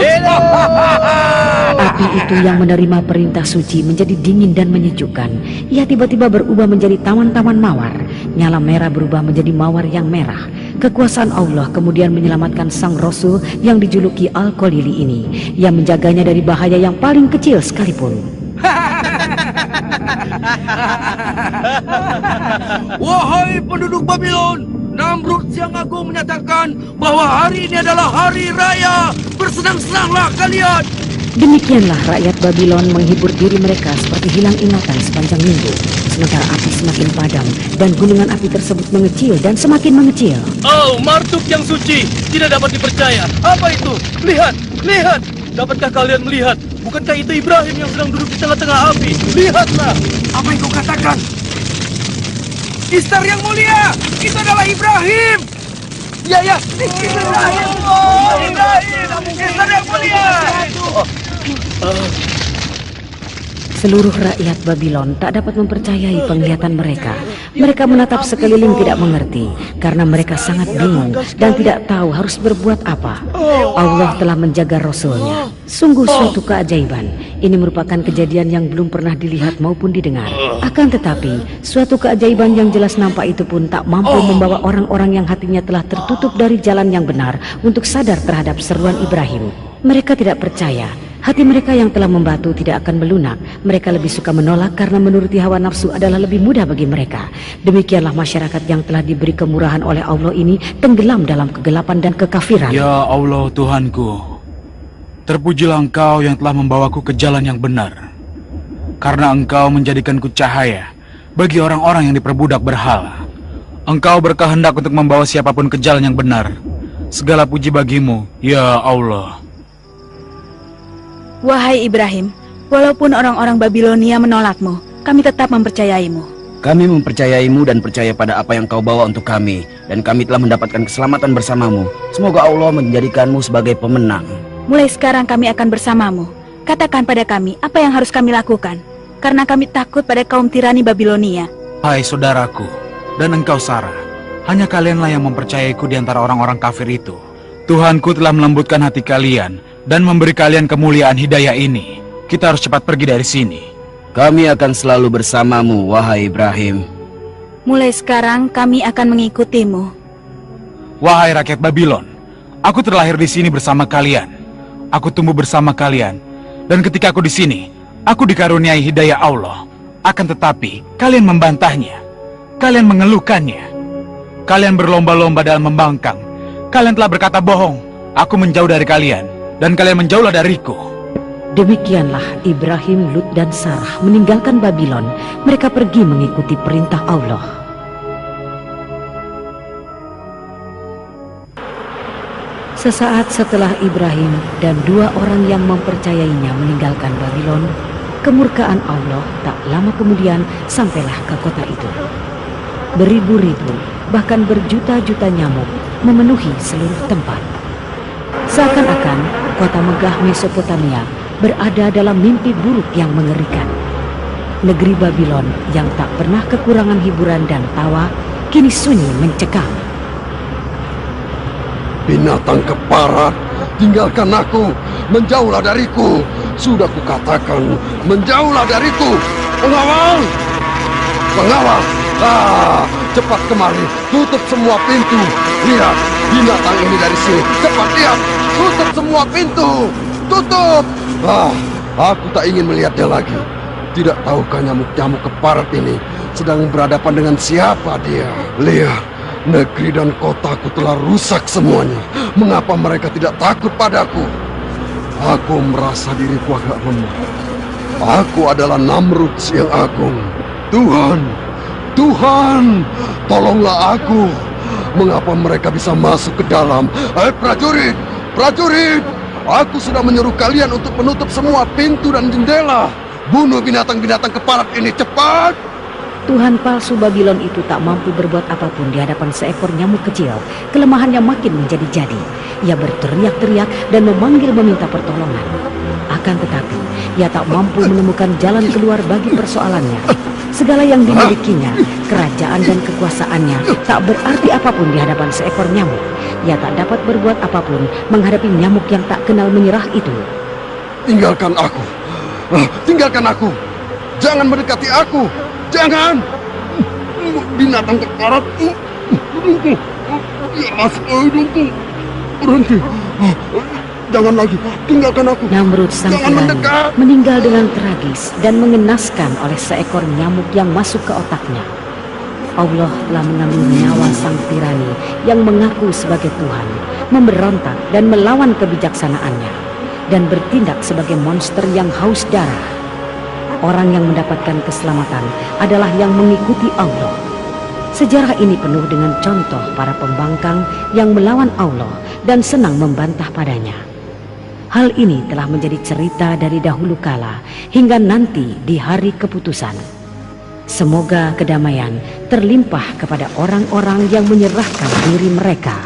Api itu yang menerima perintah suci menjadi dingin dan menyejukkan. Ia tiba-tiba berubah menjadi tawan-tawan mawar. Nyala merah berubah menjadi mawar yang merah. Kekuasaan Allah kemudian menyelamatkan sang Rasul yang dijuluki Al-Khalili ini, yang menjaganya dari bahaya yang paling kecil sekalipun. Wahai penduduk Babylon, Namrud yang agung menyatakan bahwa hari ini adalah hari raya. Bersenang-senanglah kalian. Demikianlah rakyat Babylon menghibur diri mereka seperti hilang ingatan sepanjang minggu. Sementara api semakin padam dan gunungan api tersebut mengecil dan semakin mengecil. Oh, Marduk yang suci, tidak dapat dipercaya. Apa itu? Lihat, lihat. Dapatkah kalian melihat? Bukankah itu Ibrahim yang sedang duduk di tengah-tengah api? Lihatlah. Apa yang kau katakan? Istar yang mulia, itu adalah Ibrahim. Ya, itu Ibrahim. Oh, Ibrahim, Istar yang mulia. Seluruh rakyat Babylon tak dapat mempercayai penglihatan mereka. Mereka menatap sekeliling tidak mengerti karena mereka sangat bingung dan tidak tahu harus berbuat apa. Allah telah menjaga Rasul-Nya. Sungguh suatu keajaiban. Ini merupakan kejadian yang belum pernah dilihat maupun didengar. Akan tetapi, suatu keajaiban yang jelas nampak itu pun tak mampu membawa orang-orang yang hatinya telah tertutup dari jalan yang benar untuk sadar terhadap seruan Ibrahim. Mereka tidak percaya. Hati mereka yang telah membatu tidak akan melunak. Mereka lebih suka menolak karena menuruti hawa nafsu adalah lebih mudah bagi mereka. Demikianlah masyarakat yang telah diberi kemurahan oleh Allah ini tenggelam dalam kegelapan dan kekafiran. Ya Allah Tuhanku, terpujilah Engkau yang telah membawaku ke jalan yang benar. Karena Engkau menjadikanku cahaya bagi orang-orang yang diperbudak berhala. Engkau berkehendak untuk membawa siapapun ke jalan yang benar. Segala puji bagimu, ya Allah. Wahai Ibrahim, walaupun orang-orang Babilonia menolakmu, kami tetap mempercayaimu. Kami mempercayaimu dan percaya pada apa yang kau bawa untuk kami. Dan kami telah mendapatkan keselamatan bersamamu. Semoga Allah menjadikanmu sebagai pemenang. Mulai sekarang kami akan bersamamu. Katakan pada kami apa yang harus kami lakukan. Karena kami takut pada kaum tirani Babilonia. Hai saudaraku, dan engkau Sarah, hanya kalianlah yang mempercayaiku di antara orang-orang kafir itu. Tuhanku telah melembutkan hati kalian dan memberi kalian kemuliaan hidayah ini. Kita harus cepat pergi dari sini. Kami akan selalu bersamamu, wahai Ibrahim. Mulai sekarang kami akan mengikutimu. Wahai rakyat Babylon, aku terlahir di sini bersama kalian. Aku tumbuh bersama kalian. Dan ketika aku di sini, aku dikaruniai hidayah Allah. Akan tetapi, kalian membantahnya. Kalian mengeluhkannya. Kalian berlomba-lomba dalam membangkang. Kalian telah berkata bohong. Aku menjauh dari kalian, dan kalian menjauhlah dariku. Demikianlah Ibrahim, Lut, dan Sarah meninggalkan Babylon. Mereka pergi mengikuti perintah Allah. Sesaat setelah Ibrahim dan dua orang yang mempercayainya meninggalkan Babylon, kemurkaan Allah tak lama kemudian sampailah ke kota itu. Beribu-ribu, bahkan berjuta-juta nyamuk memenuhi seluruh tempat. Seakan-akan kota megah Mesopotamia berada dalam mimpi buruk yang mengerikan. Negeri Babylon yang tak pernah kekurangan hiburan dan tawa kini sunyi mencekam. Binatang keparat, tinggalkan aku, menjauhlah dariku. Sudah kukatakan, menjauhlah dariku. Pengawal! Pengawal! Cepat kemari, tutup semua pintu. Lihat, binatang ini dari sini. Cepat lihat, tutup semua pintu. Tutup! Aku tak ingin melihatnya lagi. Tidak tahukah nyamuk-nyamuk keparat ini sedang berhadapan dengan siapa dia? Lihat, negeri dan kotaku telah rusak semuanya. Mengapa mereka tidak takut padaku? Aku merasa diriku agak lemah. Aku adalah Namrud yang agung. Tuhan, tolonglah aku. Mengapa mereka bisa masuk ke dalam? Prajurit! Aku sudah menyuruh kalian untuk menutup semua pintu dan jendela. Bunuh binatang-binatang keparat ini, cepat! Tuhan palsu Babylon itu tak mampu berbuat apapun di hadapan seekor nyamuk kecil. Kelemahannya makin menjadi-jadi. Ia berteriak-teriak dan memanggil meminta pertolongan. Akan tetapi, ia tak mampu menemukan jalan keluar bagi persoalannya. Segala yang dimilikinya, kerajaan dan kekuasaannya, tak berarti apapun di hadapan seekor nyamuk. Ia tak dapat berbuat apapun menghadapi nyamuk yang tak kenal menyerah itu. Tinggalkan aku. Tinggalkan aku. Jangan mendekati aku. Jangan! Binatang keparat! Ya, masuk hidungku! Berhenti! Jangan lagi! Tinggalkan aku! Namrud sang tirani meninggal dengan tragis dan mengenaskan oleh seekor nyamuk yang masuk ke otaknya. Allah telah mengambil nyawa sang tirani yang mengaku sebagai Tuhan, memberontak dan melawan kebijaksanaannya, dan bertindak sebagai monster yang haus darah. Orang yang mendapatkan keselamatan adalah yang mengikuti Allah. Sejarah ini penuh dengan contoh para pembangkang yang melawan Allah dan senang membantah padanya. Hal ini telah menjadi cerita dari dahulu kala hingga nanti di hari keputusan. Semoga kedamaian terlimpah kepada orang-orang yang menyerahkan diri mereka.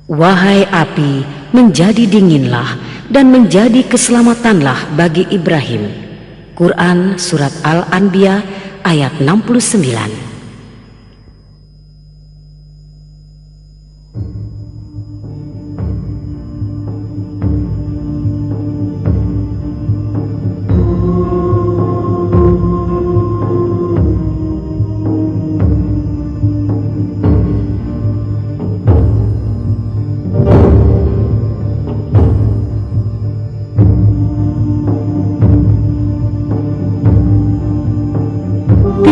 Wahai api, menjadi dinginlah dan menjadi keselamatanlah bagi Ibrahim. Quran Surat Al-Anbiya ayat 69.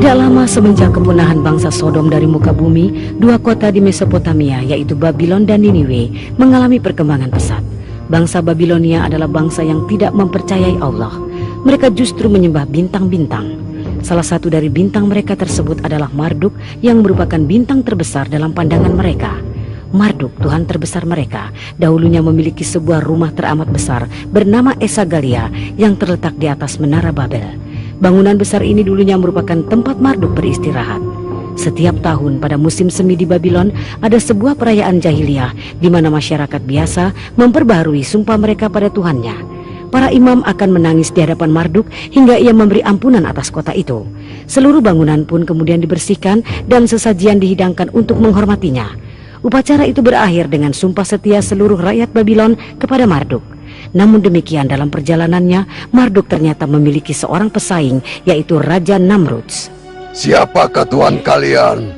Tidak lama semenjak kepunahan bangsa Sodom dari muka bumi, dua kota di Mesopotamia yaitu Babylon dan Niniwe mengalami perkembangan pesat. Bangsa Babilonia adalah bangsa yang tidak mempercayai Allah. Mereka justru menyembah bintang-bintang. Salah satu dari bintang mereka tersebut adalah Marduk yang merupakan bintang terbesar dalam pandangan mereka. Marduk, Tuhan terbesar mereka, dahulunya memiliki sebuah rumah teramat besar bernama Esagalia yang terletak di atas Menara Babel. Bangunan besar ini dulunya merupakan tempat Marduk beristirahat. Setiap tahun pada musim semi di Babylon ada sebuah perayaan jahiliyah di mana masyarakat biasa memperbaharui sumpah mereka pada Tuhannya. Para imam akan menangis di hadapan Marduk hingga ia memberi ampunan atas kota itu. Seluruh bangunan pun kemudian dibersihkan dan sesajian dihidangkan untuk menghormatinya. Upacara itu berakhir dengan sumpah setia seluruh rakyat Babylon kepada Marduk. Namun demikian dalam perjalanannya, Marduk ternyata memiliki seorang pesaing, yaitu Raja Namruds. Siapakah Tuhan kalian?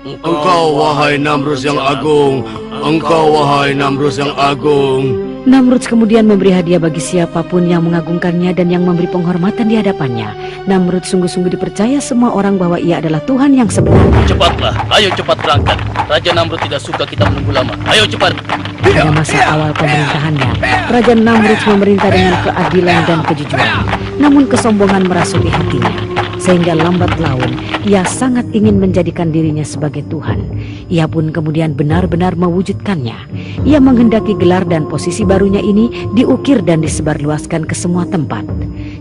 Engkau wahai Namrus yang agung. Engkau wahai Namrus yang agung. Namruds kemudian memberi hadiah bagi siapapun yang mengagungkannya dan yang memberi penghormatan di hadapannya. Namruds sungguh-sungguh dipercaya semua orang bahwa ia adalah Tuhan yang sebenarnya. Cepatlah, ayo cepat berangkat. Raja Namrud tidak suka kita menunggu lama. Ayo cepat. Pada masa awal pemerintahannya, Raja Namruds memerintah dengan keadilan dan kejujuran. Namun kesombongan merasuki hatinya, sehingga lambat laun ia sangat ingin menjadikan dirinya sebagai Tuhan. Ia pun kemudian benar-benar mewujudkannya. Ia menghendaki gelar dan posisi barunya ini diukir dan disebarluaskan ke semua tempat.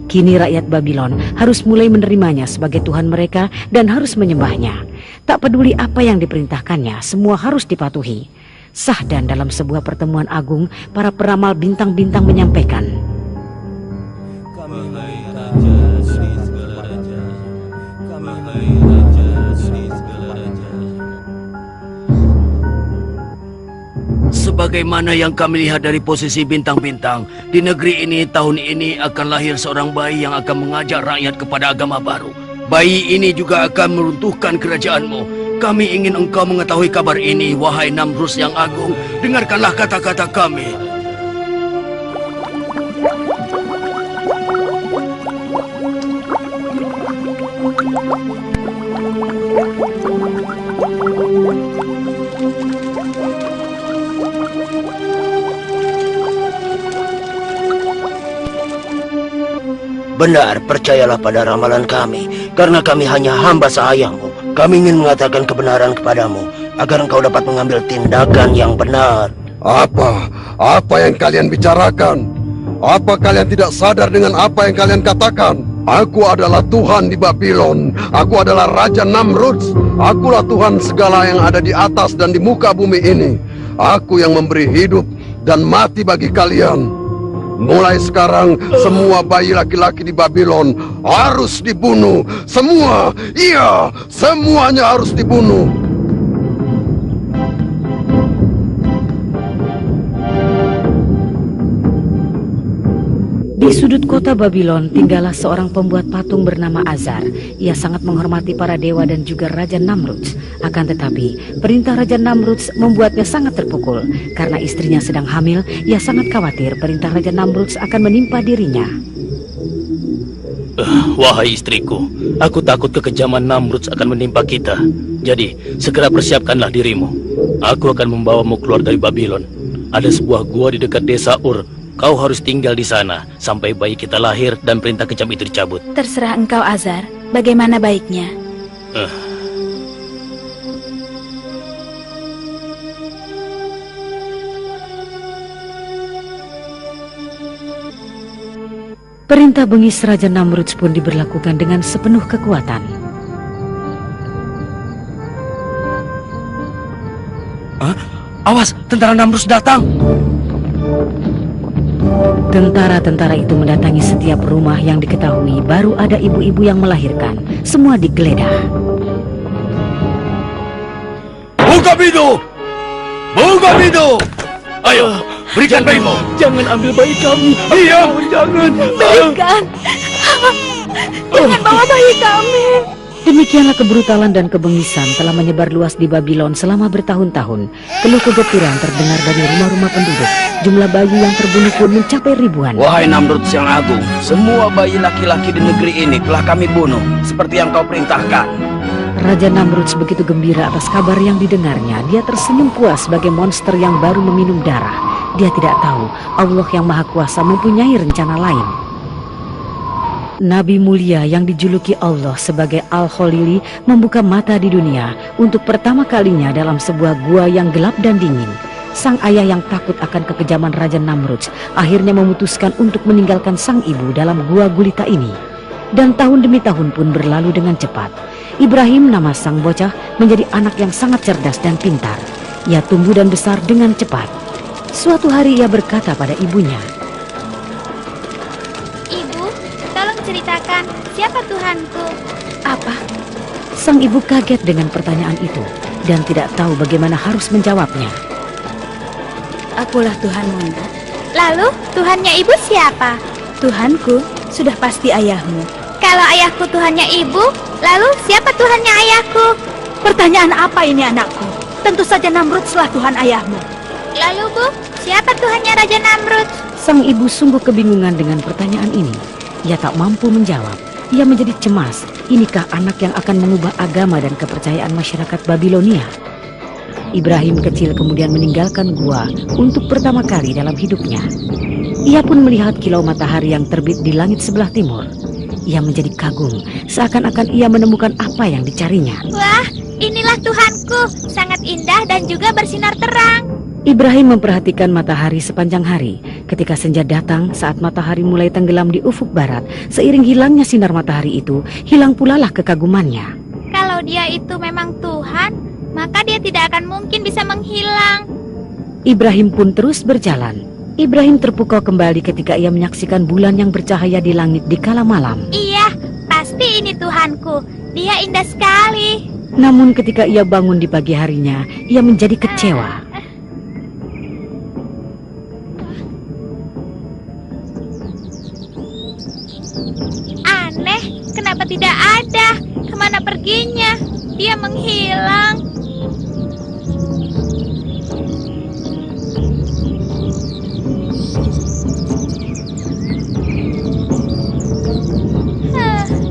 Kini rakyat Babylon harus mulai menerimanya sebagai Tuhan mereka dan harus menyembahnya. Tak peduli apa yang diperintahkannya, semua harus dipatuhi. Sah dan dalam sebuah pertemuan agung, para peramal bintang-bintang menyampaikan, Sebagaimana yang kami lihat dari posisi bintang-bintang, di negeri ini tahun ini akan lahir seorang bayi yang akan mengajak rakyat kepada agama baru. Bayi ini juga akan meruntuhkan kerajaanmu. Kami ingin engkau mengetahui kabar ini, wahai Namrus yang agung. Dengarkanlah kata-kata kami. Benar, percayalah pada ramalan kami, karena kami hanya hamba sahayamu. Kami ingin mengatakan kebenaran kepadamu, agar engkau dapat mengambil tindakan yang benar. Apa yang kalian bicarakan? Apa kalian tidak sadar dengan apa yang kalian katakan? Aku adalah Tuhan di Babylon. Aku adalah Raja Namruds. Akulah Tuhan segala yang ada di atas dan di muka bumi ini. Aku yang memberi hidup dan mati bagi kalian. Mulai sekarang, semua bayi laki-laki di Babylon harus dibunuh. Semua, iya, semuanya harus dibunuh. Di sudut kota Babylon tinggallah seorang pembuat patung bernama Azar. Ia sangat menghormati para dewa dan juga Raja Namruds. Akan tetapi, perintah Raja Namruds membuatnya sangat terpukul. Karena istrinya sedang hamil, ia sangat khawatir perintah Raja Namruds akan menimpa dirinya. Wahai istriku, aku takut kekejaman Namruds akan menimpa kita. Jadi, segera persiapkanlah dirimu. Aku akan membawamu keluar dari Babylon. Ada sebuah gua di dekat desa Ur. Kau harus tinggal di sana sampai bayi kita lahir dan perintah kejam itu dicabut. Terserah engkau, Azar. Bagaimana baiknya? Perintah bengis Raja Namrud pun diberlakukan dengan sepenuh kekuatan. Awas, tentara Namrud datang. Tentara-tentara itu mendatangi setiap rumah yang diketahui baru ada ibu-ibu yang melahirkan. Semua digeledah. Buka pintu! Buka pintu! Ayo, berikan bayimu. Jangan ambil bayi kami. Diam! Jangan. Berikan! Jangan bawa bayi kami! Demikianlah kebrutalan dan kebengisan telah menyebar luas di Babylon selama bertahun-tahun. Keluh kegetiran terdengar dari rumah-rumah penduduk. Jumlah bayi yang terbunuh pun mencapai ribuan. Wahai Namrud yang agung, semua bayi laki-laki di negeri ini telah kami bunuh, seperti yang kau perintahkan. Raja Namrud begitu gembira atas kabar yang didengarnya. Dia tersenyum puas sebagai monster yang baru meminum darah. Dia tidak tahu Allah yang Maha Kuasa mempunyai rencana lain. Nabi mulia yang dijuluki Allah sebagai Al-Khalili membuka mata di dunia untuk pertama kalinya dalam sebuah gua yang gelap dan dingin. Sang ayah yang takut akan kekejaman Raja Namrud akhirnya memutuskan untuk meninggalkan sang ibu dalam gua gulita ini. Dan tahun demi tahun pun berlalu dengan cepat. Ibrahim, nama sang bocah, menjadi anak yang sangat cerdas dan pintar. Ia tumbuh dan besar dengan cepat. Suatu hari ia berkata pada ibunya, Ibu, tolong ceritakan siapa Tuhanku? Apa? sang ibu kaget dengan pertanyaan itu dan tidak tahu bagaimana harus menjawabnya. Akulah Tuhanmu, Nak. Lalu Tuhannya ibu siapa? Tuhanku sudah pasti ayahmu. Kalau ayahku Tuhannya ibu, lalu siapa Tuhannya ayahku? Pertanyaan apa ini, anakku? Tentu saja Namrud setelah Tuhan ayahmu. Lalu Bu, siapa Tuhannya Raja Namrud? Sang ibu sungguh kebingungan dengan pertanyaan ini. Ia tak mampu menjawab. Ia menjadi cemas. Inikah anak yang akan mengubah agama dan kepercayaan masyarakat Babilonia? Ibrahim kecil kemudian meninggalkan gua untuk pertama kali dalam hidupnya. Ia pun melihat kilau matahari yang terbit di langit sebelah timur. Ia menjadi kagum, seakan-akan ia menemukan apa yang dicarinya. Wah, inilah Tuhanku, sangat indah dan juga bersinar terang. Ibrahim memperhatikan matahari sepanjang hari. Ketika senja datang, saat matahari mulai tenggelam di ufuk barat, seiring hilangnya sinar matahari itu, hilang pula lah kekagumannya. Kalau dia itu memang Tuhan, maka dia tidak akan mungkin bisa menghilang. Ibrahim pun terus berjalan. Ibrahim terpukau kembali ketika ia menyaksikan bulan yang bercahaya di langit di kala malam. Iya, pasti ini Tuhanku. Dia indah sekali. Namun ketika ia bangun di pagi harinya, ia menjadi kecewa. Aneh, kenapa tidak ada? Kemana perginya? Dia menghilang.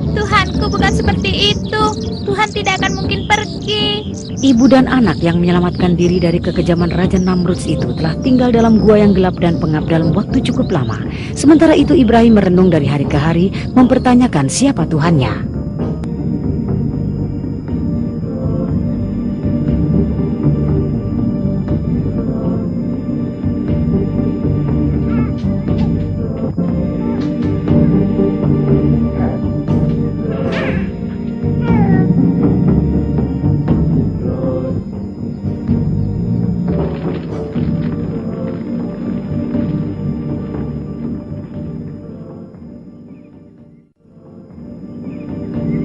Tuhanku bukan seperti itu. Tuhan tidak akan mungkin pergi. Ibu dan anak yang menyelamatkan diri dari kekejaman Raja Namrud itu telah tinggal dalam gua yang gelap dan pengap dalam waktu cukup lama. Sementara itu Ibrahim merenung dari hari ke hari, mempertanyakan siapa Tuhannya.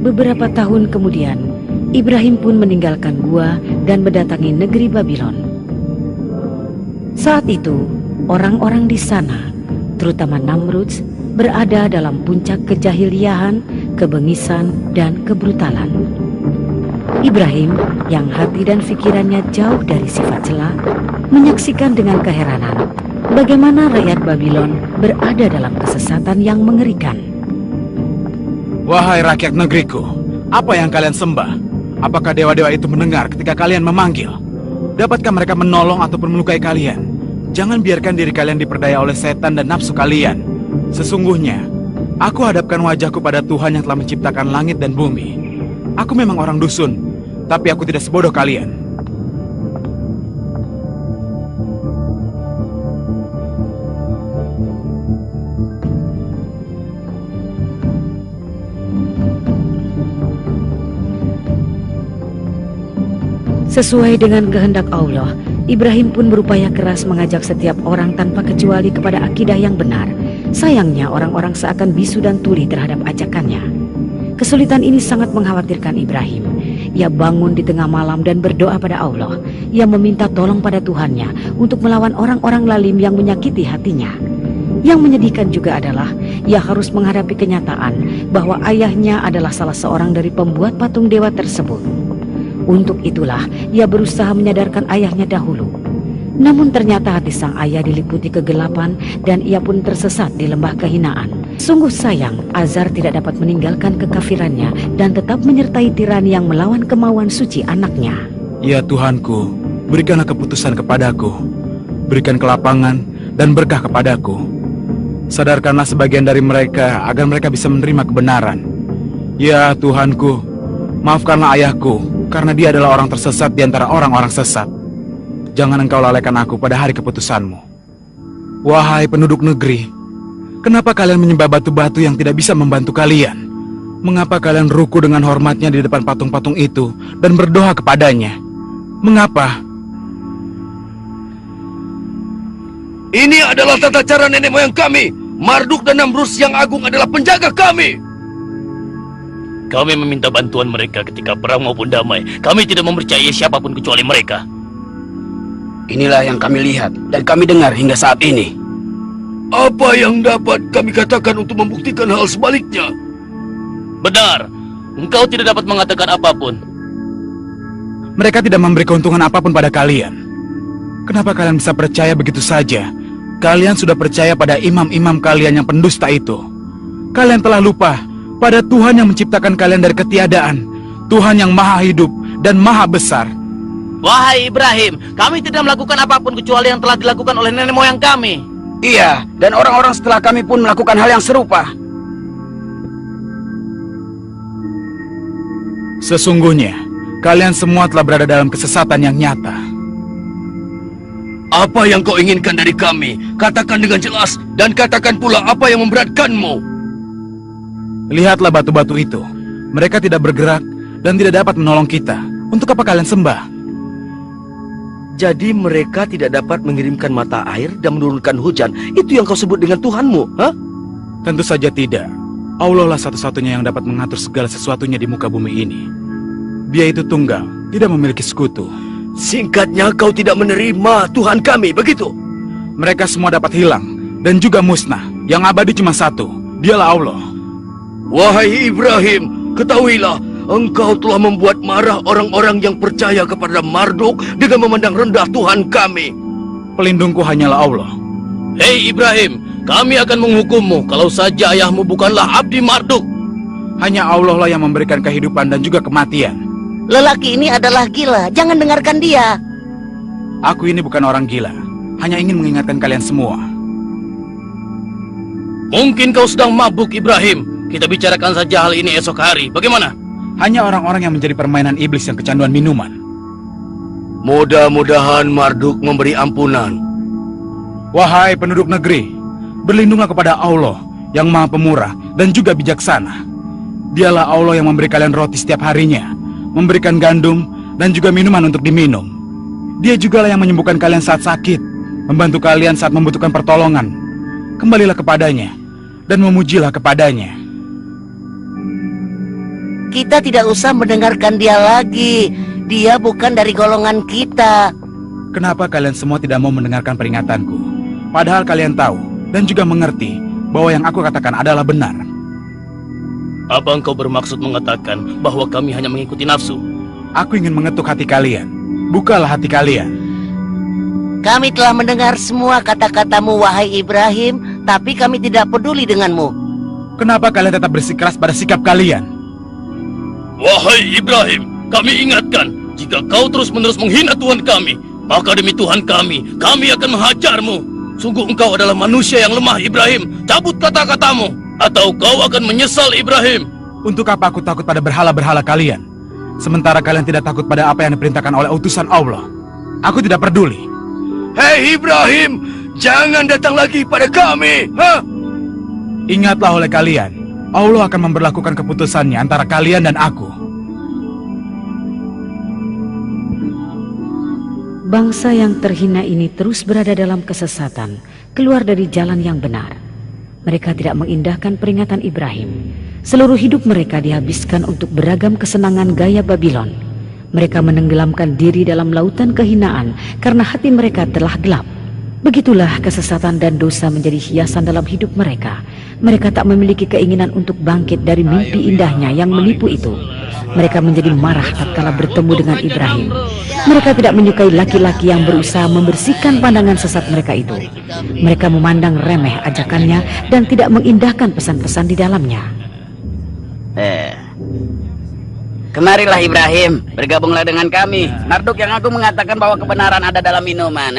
Beberapa tahun kemudian, Ibrahim pun meninggalkan gua dan mendatangi negeri Babylon. Saat itu, orang-orang di sana, terutama Namrud, berada dalam puncak kejahiliahan, kebengisan, dan kebrutalan. Ibrahim, yang hati dan pikirannya jauh dari sifat cela, menyaksikan dengan keheranan bagaimana rakyat Babylon berada dalam kesesatan yang mengerikan. Wahai rakyat negeriku, apa yang kalian sembah? Apakah dewa-dewa itu mendengar ketika kalian memanggil? Dapatkah mereka menolong ataupun melukai kalian? Jangan biarkan diri kalian diperdaya oleh setan dan nafsu kalian. Sesungguhnya, aku hadapkan wajahku pada Tuhan yang telah menciptakan langit dan bumi. Aku memang orang dusun, tapi aku tidak sebodoh kalian. Sesuai dengan kehendak Allah, Ibrahim pun berupaya keras mengajak setiap orang tanpa kecuali kepada akidah yang benar. Sayangnya orang-orang seakan bisu dan tuli terhadap ajakannya. Kesulitan ini sangat mengkhawatirkan Ibrahim. Ia bangun di tengah malam dan berdoa pada Allah. Ia meminta tolong pada Tuhannya untuk melawan orang-orang lalim yang menyakiti hatinya. Yang menyedihkan juga adalah ia harus menghadapi kenyataan bahwa ayahnya adalah salah seorang dari pembuat patung dewa tersebut. Untuk itulah ia berusaha menyadarkan ayahnya dahulu. Namun ternyata hati sang ayah diliputi kegelapan dan ia pun tersesat di lembah kehinaan. Sungguh sayang, Azar tidak dapat meninggalkan kekafirannya dan tetap menyertai tirani yang melawan kemauan suci anaknya. Ya Tuhanku, berikanlah keputusan kepadaku. Berikan kelapangan dan berkah kepadaku. Sadarkanlah sebagian dari mereka agar mereka bisa menerima kebenaran. Ya Tuhanku, maafkanlah ayahku karena dia adalah orang tersesat di antara orang-orang sesat. Jangan engkau lalaikan aku pada hari keputusanmu. Wahai penduduk negeri, kenapa kalian menyembah batu-batu yang tidak bisa membantu kalian? Mengapa kalian ruku dengan hormatnya di depan patung-patung itu dan berdoa kepadanya? Mengapa? Ini adalah tata cara nenek moyang kami. Marduk dan Namrus yang agung adalah penjaga kami. Kami meminta bantuan mereka ketika perang maupun damai. Kami tidak mempercayai siapapun kecuali mereka. Inilah yang kami lihat dan kami dengar hingga saat ini. Apa yang dapat kami katakan untuk membuktikan hal sebaliknya? Benar, engkau tidak dapat mengatakan apapun. Mereka tidak memberi keuntungan apapun pada kalian. Kenapa kalian bisa percaya begitu saja? Kalian sudah percaya pada imam-imam kalian yang pendusta itu. Kalian telah lupa pada Tuhan yang menciptakan kalian dari ketiadaan. Tuhan yang maha hidup dan maha besar. Wahai Ibrahim, kami tidak melakukan apapun kecuali yang telah dilakukan oleh nenek moyang kami. Iya, dan orang-orang setelah kami pun melakukan hal yang serupa. Sesungguhnya, kalian semua telah berada dalam kesesatan yang nyata. Apa yang kau inginkan dari kami? Katakan dengan jelas dan katakan pula apa yang memberatkanmu. Lihatlah batu-batu itu. Mereka tidak bergerak dan tidak dapat menolong kita. Untuk apa kalian sembah? Jadi mereka tidak dapat mengirimkan mata air dan menurunkan hujan. Itu yang kau sebut dengan Tuhanmu, ha? Tentu saja tidak. Allah lah satu-satunya yang dapat mengatur segala sesuatunya di muka bumi ini. Dia itu tunggal, tidak memiliki sekutu. Singkatnya kau tidak menerima Tuhan kami, begitu? Mereka semua dapat hilang dan juga musnah. Yang abadi cuma satu, dialah Allah. Wahai Ibrahim, ketahuilah, engkau telah membuat marah orang-orang yang percaya kepada Marduk dengan memandang rendah Tuhan kami. Pelindungku hanyalah Allah. Hei Ibrahim, kami akan menghukummu kalau saja ayahmu bukanlah abdi Marduk. Hanya Allah lah yang memberikan kehidupan dan juga kematian. Lelaki ini adalah gila, jangan dengarkan dia. Aku ini bukan orang gila, hanya ingin mengingatkan kalian semua. Mungkin kau sedang mabuk Ibrahim. Kita bicarakan saja hal ini esok hari, bagaimana? Hanya orang-orang yang menjadi permainan iblis yang kecanduan minuman. Mudah-mudahan Marduk memberi ampunan. Wahai penduduk negeri, berlindunglah kepada Allah yang maha pemurah dan juga bijaksana. Dialah Allah yang memberi kalian roti setiap harinya, memberikan gandum dan juga minuman untuk diminum. Dia jugalah yang menyembuhkan kalian saat sakit, membantu kalian saat membutuhkan pertolongan. Kembalilah kepadanya dan memujilah kepadanya. Kita tidak usah mendengarkan dia lagi. Dia bukan dari golongan kita. Kenapa kalian semua tidak mau mendengarkan peringatanku? Padahal kalian tahu dan juga mengerti bahwa yang aku katakan adalah benar. Apa engkau bermaksud mengatakan bahwa kami hanya mengikuti nafsu? Aku ingin mengetuk hati kalian. Bukalah hati kalian. Kami telah mendengar semua kata-katamu, wahai Ibrahim, tapi kami tidak peduli denganmu. Kenapa kalian tetap bersikeras pada sikap kalian? Wahai Ibrahim, kami ingatkan, jika kau terus-menerus menghina Tuhan kami, maka demi Tuhan kami akan menghajarmu. Sungguh engkau adalah manusia yang lemah, Ibrahim. Cabut kata-katamu, atau kau akan menyesal, Ibrahim. Untuk apa aku takut pada berhala-berhala kalian? Sementara kalian tidak takut pada apa yang diperintahkan oleh utusan Allah. Aku tidak peduli. Hei Ibrahim, jangan datang lagi pada kami. Ingatlah oleh kalian, Allah akan memberlakukan keputusannya antara kalian dan aku. Bangsa yang terhina ini terus berada dalam kesesatan, keluar dari jalan yang benar. Mereka tidak mengindahkan peringatan Ibrahim. Seluruh hidup mereka dihabiskan untuk beragam kesenangan gaya Babylon. Mereka menenggelamkan diri dalam lautan kehinaan karena hati mereka telah gelap. Begitulah kesesatan dan dosa menjadi hiasan dalam hidup mereka. Mereka tak memiliki keinginan untuk bangkit dari mimpi indahnya yang menipu itu. Mereka menjadi marah tatkala bertemu dengan Ibrahim. Mereka tidak menyukai laki-laki yang berusaha membersihkan pandangan sesat mereka itu. Mereka memandang remeh ajakannya dan tidak mengindahkan pesan-pesan di dalamnya. Kemarilah Ibrahim, bergabunglah dengan kami. Marduk yang aku mengatakan bahwa kebenaran ada dalam minuman.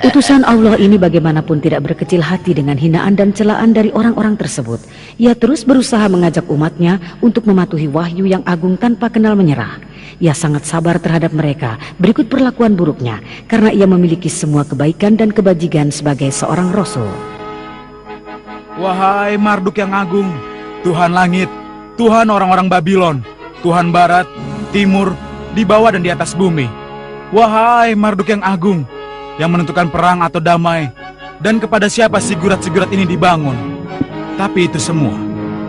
Utusan Allah ini bagaimanapun tidak berkecil hati dengan hinaan dan celaan dari orang-orang tersebut. Ia terus berusaha mengajak umatnya untuk mematuhi wahyu yang agung tanpa kenal menyerah. Ia sangat sabar terhadap mereka berikut perlakuan buruknya, karena ia memiliki semua kebaikan dan kebajikan sebagai seorang rasul. Wahai Marduk yang agung, Tuhan langit, Tuhan orang-orang Babylon, Tuhan barat, timur, di bawah dan di atas bumi. Wahai Marduk yang agung, yang menentukan perang atau damai, dan kepada siapa sigurat-sigurat ini dibangun. Tapi itu semua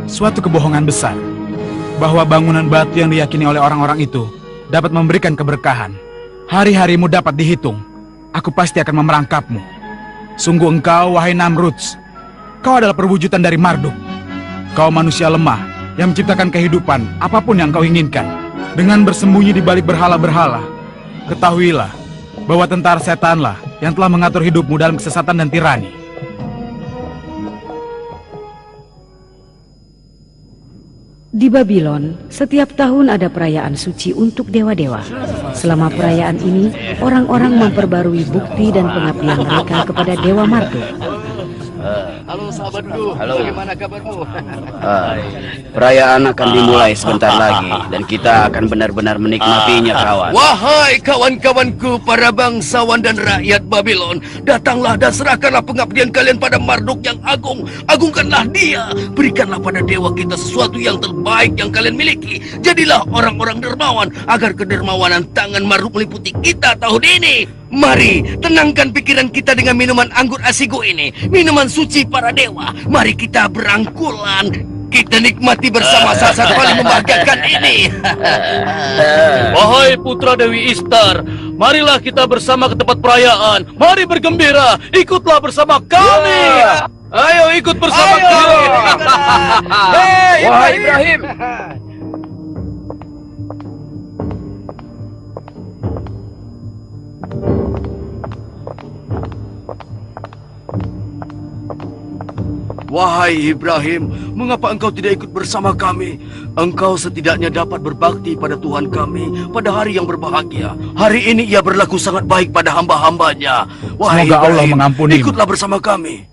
suatu kebohongan besar, bahwa bangunan batu yang diyakini oleh orang-orang itu dapat memberikan keberkahan. Hari-harimu dapat dihitung. Aku pasti akan memerangkapmu. Sungguh engkau, wahai Namruds, kau adalah perwujudan dari Marduk. Kau manusia lemah yang menciptakan kehidupan apapun yang kau inginkan dengan bersembunyi di balik berhala-berhala. Ketahuilah bahwa tentara setanlah yang telah mengatur hidupmu dalam kesesatan dan tirani. Di Babylon, setiap tahun ada perayaan suci untuk dewa-dewa. Selama perayaan ini, orang-orang memperbarui bukti dan pengabdian mereka kepada Dewa Marduk. Halo sahabatku, bagaimana kabarmu? Perayaan akan dimulai sebentar lagi, dan kita akan benar-benar menikmatinya, kawan. Wahai kawan-kawanku, para bangsawan dan rakyat Babylon, datanglah dan serahkanlah pengabdian kalian pada Marduk yang agung. Agungkanlah dia, berikanlah pada dewa kita sesuatu yang terbaik yang kalian miliki. Jadilah orang-orang dermawan, agar kedermawanan tangan Marduk meliputi kita tahun ini. Mari, tenangkan pikiran kita dengan minuman anggur asigo ini, minuman suci para dewa. Mari kita berangkulan, kita nikmati bersama saat paling membahagiakan ini. Wahai putra Dewi Ishtar, marilah kita bersama ke tempat perayaan. Mari bergembira, ikutlah bersama kami. Ayo ikut bersama kami. Hei, Wahai Ibrahim, Wahai Ibrahim, mengapa engkau tidak ikut bersama kami? Engkau setidaknya dapat berbakti pada Tuhan kami pada hari yang berbahagia. Hari ini ia berlaku sangat baik pada hamba-hambanya. Wahai Semoga Allah Ibrahim, mengampunimu. ikutlah bersama kami.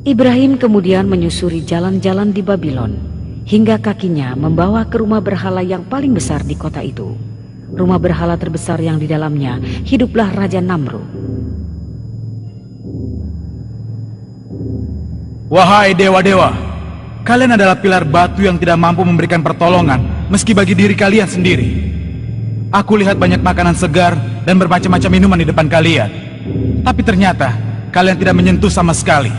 Ibrahim kemudian menyusuri jalan-jalan di Babylon, hingga kakinya membawa ke rumah berhala yang paling besar di kota itu. Rumah berhala terbesar yang di dalamnya hiduplah Raja Namrud. Wahai dewa-dewa, kalian adalah pilar batu yang tidak mampu memberikan pertolongan meski bagi diri kalian sendiri. Aku lihat banyak makanan segar dan bermacam-macam minuman di depan kalian, tapi ternyata kalian tidak menyentuh sama sekali.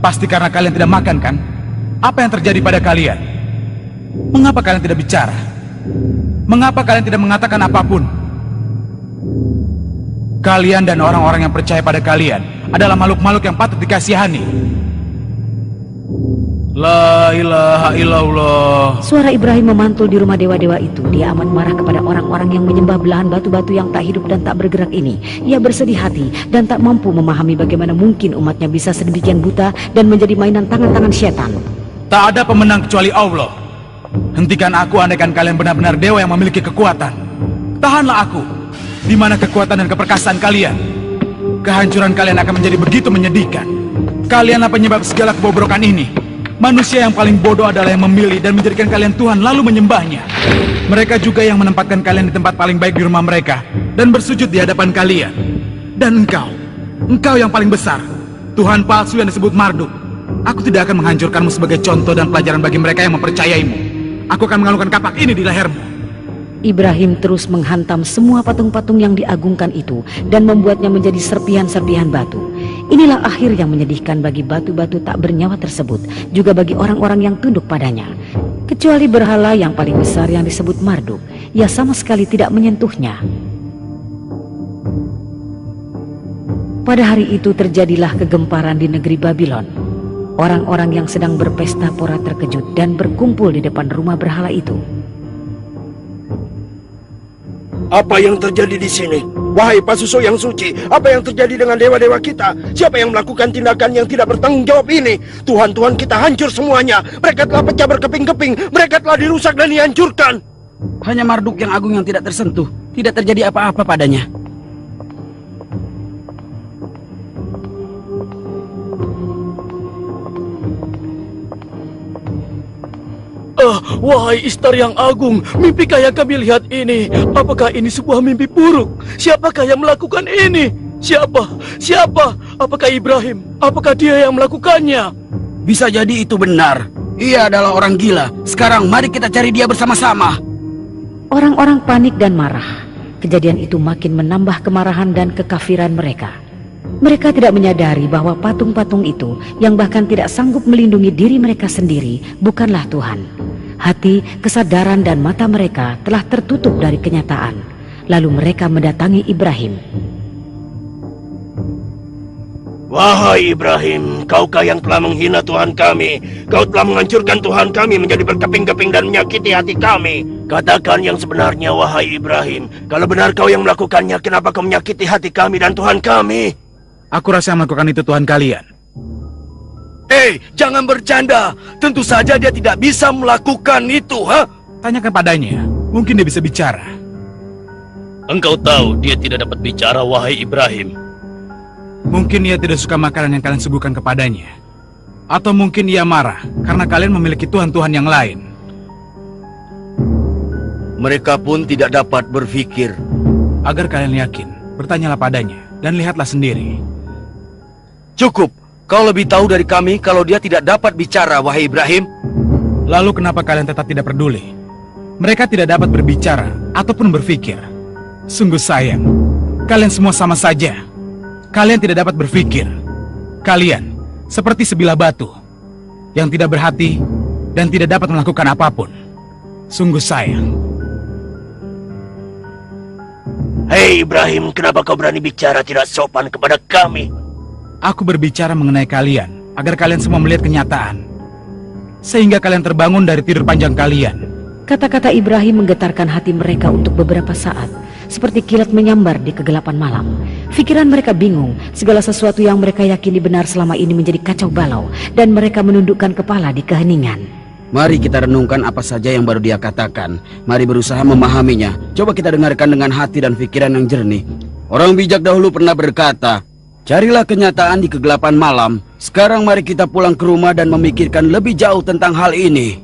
Pasti karena kalian tidak makan, kan? Apa yang terjadi pada kalian? Mengapa kalian tidak bicara? Mengapa kalian tidak mengatakan apapun? Kalian dan orang-orang yang percaya pada kalian adalah makhluk-makhluk yang patut dikasihani. La ilaha illallah. Suara Ibrahim memantul di rumah dewa-dewa itu. Dia amat marah kepada orang-orang yang menyembah belahan batu-batu yang tak hidup dan tak bergerak ini. Ia bersedih hati dan tak mampu memahami bagaimana mungkin umatnya bisa sedemikian buta dan menjadi mainan tangan-tangan setan. Tak ada pemenang kecuali Allah. Hentikan aku andaikan kalian benar-benar dewa yang memiliki kekuatan. Tahanlah aku, di mana kekuatan dan keperkasaan kalian. Kehancuran kalian akan menjadi begitu menyedihkan. Kalianlah penyebab segala kebobrokan ini. Manusia yang paling bodoh adalah yang memilih dan menjadikan kalian Tuhan lalu menyembahnya. Mereka juga yang menempatkan kalian di tempat paling baik di rumah mereka dan bersujud di hadapan kalian. Dan engkau yang paling besar, Tuhan palsu yang disebut Marduk. Aku tidak akan menghancurkanmu sebagai contoh dan pelajaran bagi mereka yang mempercayaimu. Aku akan mengalungkan kapak ini di lehermu. Ibrahim terus menghantam semua patung-patung yang diagungkan itu dan membuatnya menjadi serpihan-serpihan batu. Inilah akhir yang menyedihkan bagi batu-batu tak bernyawa tersebut, juga bagi orang-orang yang tunduk padanya. Kecuali berhala yang paling besar yang disebut Marduk, ia sama sekali tidak menyentuhnya. Pada hari itu terjadilah kegemparan di negeri Babylon. Orang-orang yang sedang berpesta pora terkejut dan berkumpul di depan rumah berhala itu. Apa yang terjadi di sini? Wahai pasuso yang suci, apa yang terjadi dengan dewa-dewa kita? Siapa yang melakukan tindakan yang tidak bertanggung jawab ini? Tuhan-Tuhan kita hancur semuanya. Mereka telah pecah berkeping-keping. Mereka telah dirusak dan dihancurkan. Hanya Marduk yang agung yang tidak tersentuh. Tidak terjadi apa-apa padanya. Wahai Istar yang agung, mimpikah yang kami lihat ini? Apakah ini sebuah mimpi buruk? Siapakah yang melakukan ini? Siapa? Apakah Ibrahim? Apakah dia yang melakukannya? Bisa jadi itu benar. Ia adalah orang gila. Sekarang mari kita cari dia bersama-sama. Orang-orang panik dan marah. Kejadian itu makin menambah kemarahan dan kekafiran mereka. Mereka tidak menyadari bahwa patung-patung itu yang bahkan tidak sanggup melindungi diri mereka sendiri bukanlah Tuhan. Hati, kesadaran dan mata mereka telah tertutup dari kenyataan. Lalu mereka mendatangi Ibrahim. Wahai Ibrahim, kaukah yang telah menghina Tuhan kami? Kau telah menghancurkan Tuhan kami menjadi berkeping-keping dan menyakiti hati kami. Katakan yang sebenarnya, wahai Ibrahim. Kalau benar kau yang melakukannya, kenapa kau menyakiti hati kami dan Tuhan kami? Aku rasa yang melakukan itu Tuhan kalian. Jangan bercanda. Tentu saja dia tidak bisa melakukan itu, ha? Tanyakan padanya, mungkin dia bisa bicara. Engkau tahu dia tidak dapat bicara, wahai Ibrahim. Mungkin ia tidak suka makanan yang kalian suguhkan kepadanya. Atau mungkin ia marah karena kalian memiliki Tuhan-Tuhan yang lain. Mereka pun tidak dapat berpikir. Agar kalian yakin, bertanyalah padanya dan lihatlah sendiri. Cukup. Kau lebih tahu dari kami kalau dia tidak dapat bicara, wahai Ibrahim. Lalu kenapa kalian tetap tidak peduli? Mereka tidak dapat berbicara ataupun berpikir. Sungguh sayang. Kalian semua sama saja. Kalian tidak dapat berpikir. Kalian seperti sebilah batu yang tidak berhati dan tidak dapat melakukan apapun. Sungguh sayang. Hei Ibrahim, kenapa kau berani bicara tidak sopan kepada kami? Aku berbicara mengenai kalian, agar kalian semua melihat kenyataan. Sehingga kalian terbangun dari tidur panjang kalian. Kata-kata Ibrahim menggetarkan hati mereka untuk beberapa saat, seperti kilat menyambar di kegelapan malam. Pikiran mereka bingung, segala sesuatu yang mereka yakini benar selama ini menjadi kacau balau, dan mereka menundukkan kepala di keheningan. Mari kita renungkan apa saja yang baru dia katakan. Mari berusaha memahaminya. Coba kita dengarkan dengan hati dan pikiran yang jernih. Orang bijak dahulu pernah berkata, carilah kenyataan di kegelapan malam. Sekarang mari kita pulang ke rumah dan memikirkan lebih jauh tentang hal ini.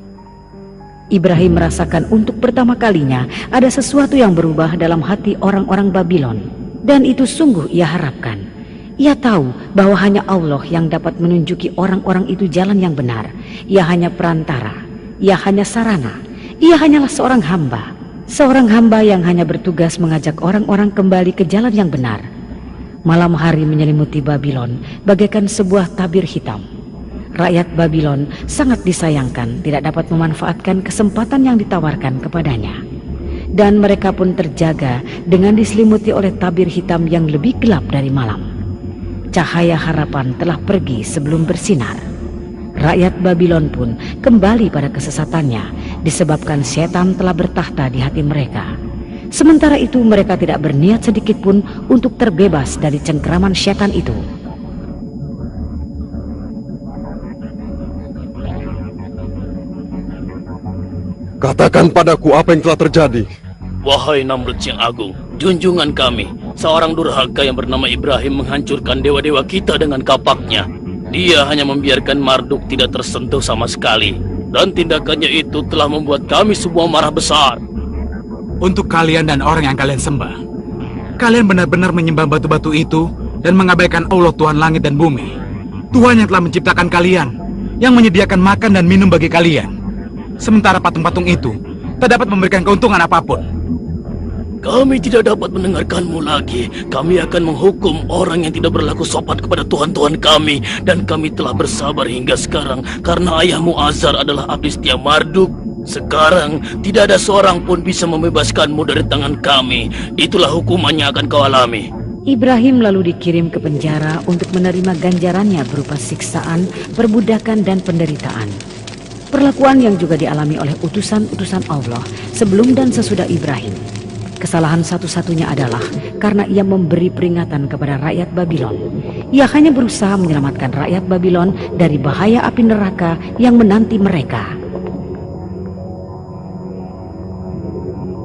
Ibrahim merasakan untuk pertama kalinya ada sesuatu yang berubah dalam hati orang-orang Babylon. Dan itu sungguh ia harapkan. Ia tahu bahwa hanya Allah yang dapat menunjuki orang-orang itu jalan yang benar. Ia hanya perantara, ia hanya sarana, ia hanyalah seorang hamba. Seorang hamba yang hanya bertugas mengajak orang-orang kembali ke jalan yang benar. Malam hari menyelimuti Babylon bagaikan sebuah tabir hitam. Rakyat Babylon sangat disayangkan tidak dapat memanfaatkan kesempatan yang ditawarkan kepadanya. Dan mereka pun terjaga dengan diselimuti oleh tabir hitam yang lebih gelap dari malam. Cahaya harapan telah pergi sebelum bersinar. Rakyat Babylon pun kembali pada kesesatannya disebabkan setan telah bertahta di hati mereka. Sementara itu mereka tidak berniat sedikit pun untuk terbebas dari cengkraman setan itu. Katakan padaku apa yang telah terjadi. Wahai Namrud yang agung, junjungan kami, seorang durhaka yang bernama Ibrahim menghancurkan dewa-dewa kita dengan kapaknya. Dia hanya membiarkan Marduk tidak tersentuh sama sekali. Dan tindakannya itu telah membuat kami semua marah besar. Untuk kalian dan orang yang kalian sembah, kalian benar-benar menyembah batu-batu itu dan mengabaikan Allah Tuhan langit dan bumi. Tuhan yang telah menciptakan kalian, yang menyediakan makan dan minum bagi kalian. Sementara patung-patung itu tak dapat memberikan keuntungan apapun. Kami tidak dapat mendengarkanmu lagi. Kami akan menghukum orang yang tidak berlaku sopan kepada Tuhan-Tuhan kami. Dan kami telah bersabar hingga sekarang karena ayahmu Azar adalah abdi setia Marduk. Sekarang tidak ada seorang pun bisa membebaskanmu dari tangan kami. Itulah hukumannya akan kau alami. Ibrahim lalu dikirim ke penjara untuk menerima ganjarannya berupa siksaan, perbudakan, dan penderitaan. Perlakuan yang juga dialami oleh utusan-utusan Allah sebelum dan sesudah Ibrahim. Kesalahan satu-satunya adalah karena ia memberi peringatan kepada rakyat Babylon. Ia hanya berusaha menyelamatkan rakyat Babylon dari bahaya api neraka yang menanti mereka.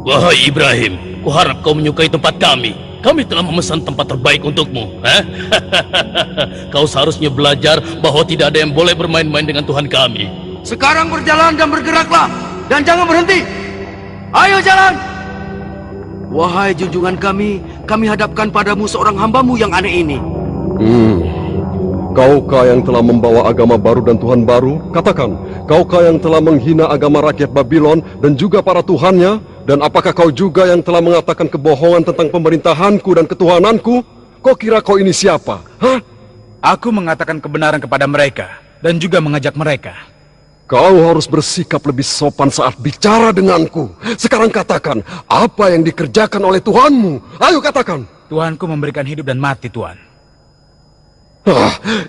Wahai Ibrahim, kuharap kau menyukai tempat kami. Kami telah memesan tempat terbaik untukmu. Kau seharusnya belajar bahwa tidak ada yang boleh bermain-main dengan Tuhan kami. Sekarang berjalan dan bergeraklah, dan jangan berhenti. Ayo jalan. Wahai junjungan kami hadapkan padamu seorang hambamu yang aneh ini. Kaukah yang telah membawa agama baru dan Tuhan baru? Katakan, kaukah yang telah menghina agama rakyat Babylon dan juga para tuhannya? Dan apakah kau juga yang telah mengatakan kebohongan tentang pemerintahanku dan ketuhananku? Kau kira kau ini siapa? Hah? Aku mengatakan kebenaran kepada mereka dan juga mengajak mereka. Kau harus bersikap lebih sopan saat bicara denganku. Sekarang katakan, apa yang dikerjakan oleh Tuhanmu? Ayo katakan. Tuhanku memberikan hidup dan mati, Tuhan.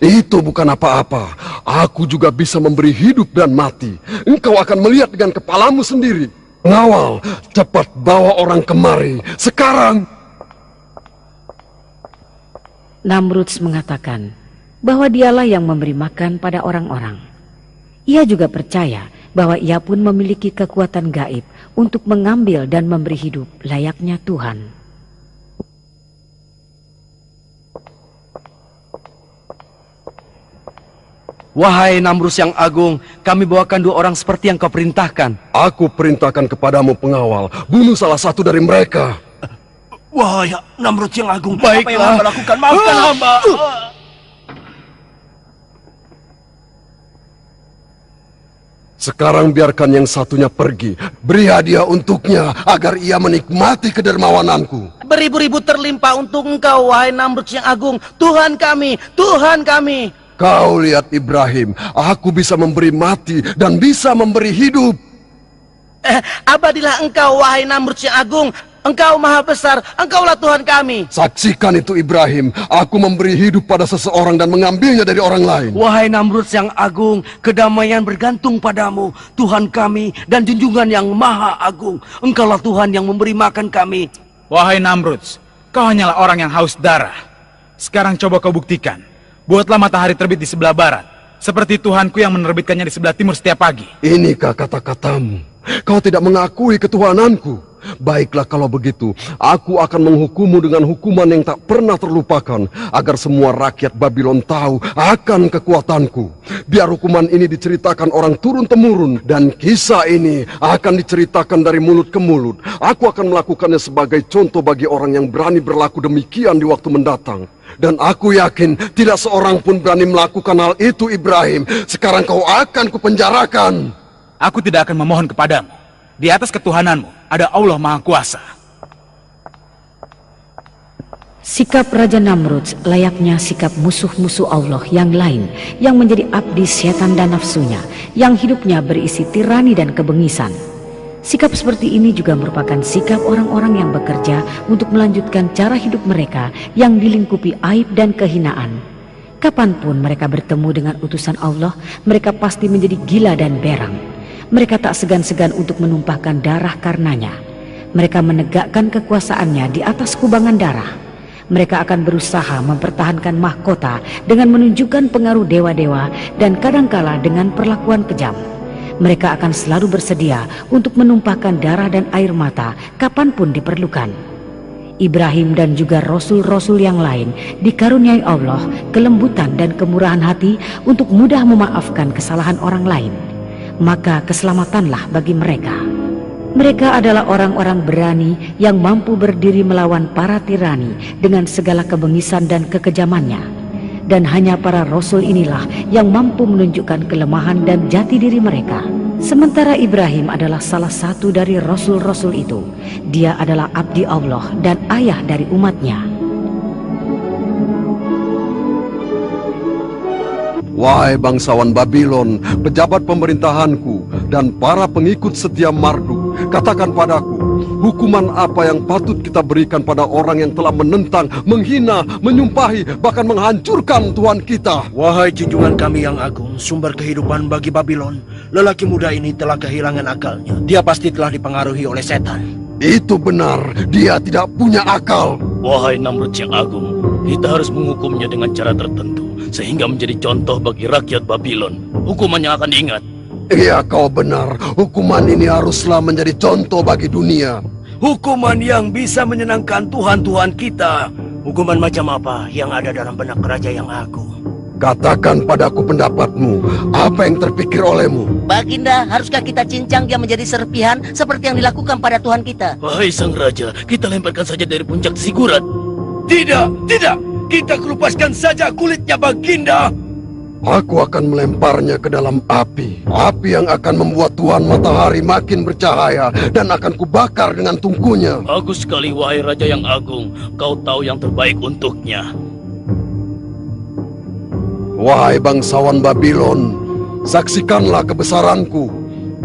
Itu bukan apa-apa. Aku juga bisa memberi hidup dan mati. Engkau akan melihat dengan kepalamu sendiri. Ngawal, cepat bawa orang kemari. Sekarang. Namrud mengatakan bahwa dialah yang memberi makan pada orang-orang. Ia juga percaya bahwa ia pun memiliki kekuatan gaib untuk mengambil dan memberi hidup layaknya Tuhan. Wahai Namrud yang agung, kami bawakan 2 orang seperti yang kau perintahkan. Aku perintahkan kepadamu pengawal, bunuh salah satu dari mereka. Wahai Namrud yang agung, Baiklah. apa yang hamba lakukan? Maafkan hamba. Sekarang biarkan yang satunya pergi. Beri hadiah untuknya agar ia menikmati kedermawananku. Beribu-ribu terlimpah untuk engkau, wahai Namrud yang agung. Tuhan kami, Tuhan kami. Kau lihat Ibrahim, aku bisa memberi mati dan bisa memberi hidup. Abadilah engkau, wahai Namrud yang agung. Engkau maha besar, engkaulah Tuhan kami. Saksikan itu Ibrahim, aku memberi hidup pada seseorang dan mengambilnya dari orang lain. Wahai Namrud yang agung, kedamaian bergantung padamu, Tuhan kami dan junjungan yang maha agung. Engkaulah Tuhan yang memberi makan kami. Wahai Namrud, kau hanyalah orang yang haus darah. Sekarang coba kau buktikan. Buatlah matahari terbit di sebelah barat, seperti Tuhanku yang menerbitkannya di sebelah timur setiap pagi. Inikah kata-katamu? Kau tidak mengakui ketuhananku. Baiklah kalau begitu, aku akan menghukummu dengan hukuman yang tak pernah terlupakan, agar semua rakyat Babylon tahu akan kekuatanku. Biar hukuman ini diceritakan orang turun-temurun, dan kisah ini akan diceritakan dari mulut ke mulut. Aku akan melakukannya sebagai contoh bagi orang yang berani berlaku demikian di waktu mendatang. Dan aku yakin tidak seorang pun berani melakukan hal itu, Ibrahim. Sekarang kau akan kupenjarakan. Aku tidak akan memohon kepadamu. Di atas ketuhananmu ada Allah Maha Kuasa. Sikap Raja Namrud layaknya sikap musuh-musuh Allah yang lain yang menjadi abdi setan dan nafsunya, yang hidupnya berisi tirani dan kebengisan. Sikap seperti ini juga merupakan sikap orang-orang yang bekerja untuk melanjutkan cara hidup mereka yang dilingkupi aib dan kehinaan. Kapanpun mereka bertemu dengan utusan Allah, mereka pasti menjadi gila dan berang. Mereka tak segan-segan untuk menumpahkan darah karenanya. Mereka menegakkan kekuasaannya di atas kubangan darah. Mereka akan berusaha mempertahankan mahkota dengan menunjukkan pengaruh dewa-dewa dan kadangkala dengan perlakuan kejam. Mereka akan selalu bersedia untuk menumpahkan darah dan air mata kapanpun diperlukan. Ibrahim dan juga rasul-rasul yang lain dikaruniai Allah kelembutan dan kemurahan hati untuk mudah memaafkan kesalahan orang lain. Maka keselamatanlah bagi mereka. Mereka adalah orang-orang berani yang mampu berdiri melawan para tirani dengan segala kebengisan dan kekejamannya. Dan hanya para rasul inilah yang mampu menunjukkan kelemahan dan jati diri mereka. Sementara Ibrahim adalah salah satu dari rasul-rasul itu. Dia adalah abdi Allah dan ayah dari umatnya. Wahai bangsawan Babylon, pejabat pemerintahanku, dan para pengikut setia Marduk, katakan padaku, hukuman apa yang patut kita berikan pada orang yang telah menentang, menghina, menyumpahi, bahkan menghancurkan Tuhan kita? Wahai junjungan kami yang agung, sumber kehidupan bagi Babylon, lelaki muda ini telah kehilangan akalnya. Dia pasti telah dipengaruhi oleh setan. Itu benar, dia tidak punya akal. Wahai Namrud yang agung, kita harus menghukumnya dengan cara tertentu, sehingga menjadi contoh bagi rakyat Babylon. Hukumannya akan diingat. Iya, kau benar. Hukuman ini haruslah menjadi contoh bagi dunia. Hukuman yang bisa menyenangkan Tuhan-Tuhan kita. Hukuman macam apa yang ada dalam benak raja yang agung? Katakan padaku pendapatmu, apa yang terpikir olehmu? Baginda, haruskah kita cincang dia menjadi serpihan seperti yang dilakukan pada Tuhan kita? Wahai sang raja, kita lemparkan saja dari puncak Zigurat. Tidak, tidak. Kita kelupaskan saja kulitnya, Baginda. Aku akan melemparnya ke dalam api. Api yang akan membuat Tuhan Matahari makin bercahaya dan akan kubakar dengan tungkunya. Bagus sekali, wahai raja yang agung. Kau tahu yang terbaik untuknya. Wahai bangsawan Babylon, saksikanlah kebesaranku,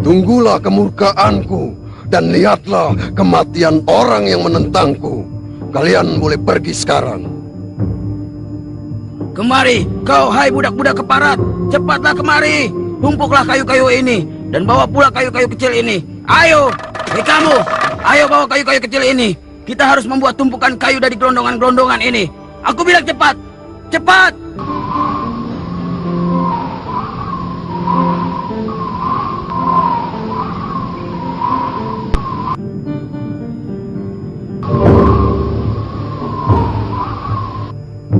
tunggulah kemurkaanku, dan lihatlah kematian orang yang menentangku. Kalian boleh pergi sekarang. Kemari, kau hai budak-budak keparat. Cepatlah kemari. Tumpuklah kayu-kayu ini dan bawa pula kayu-kayu kecil ini. Ayo, hei kamu, ayo bawa kayu-kayu kecil ini. Kita harus membuat tumpukan kayu dari gelondongan-gelondongan ini. Aku bilang cepat, cepat.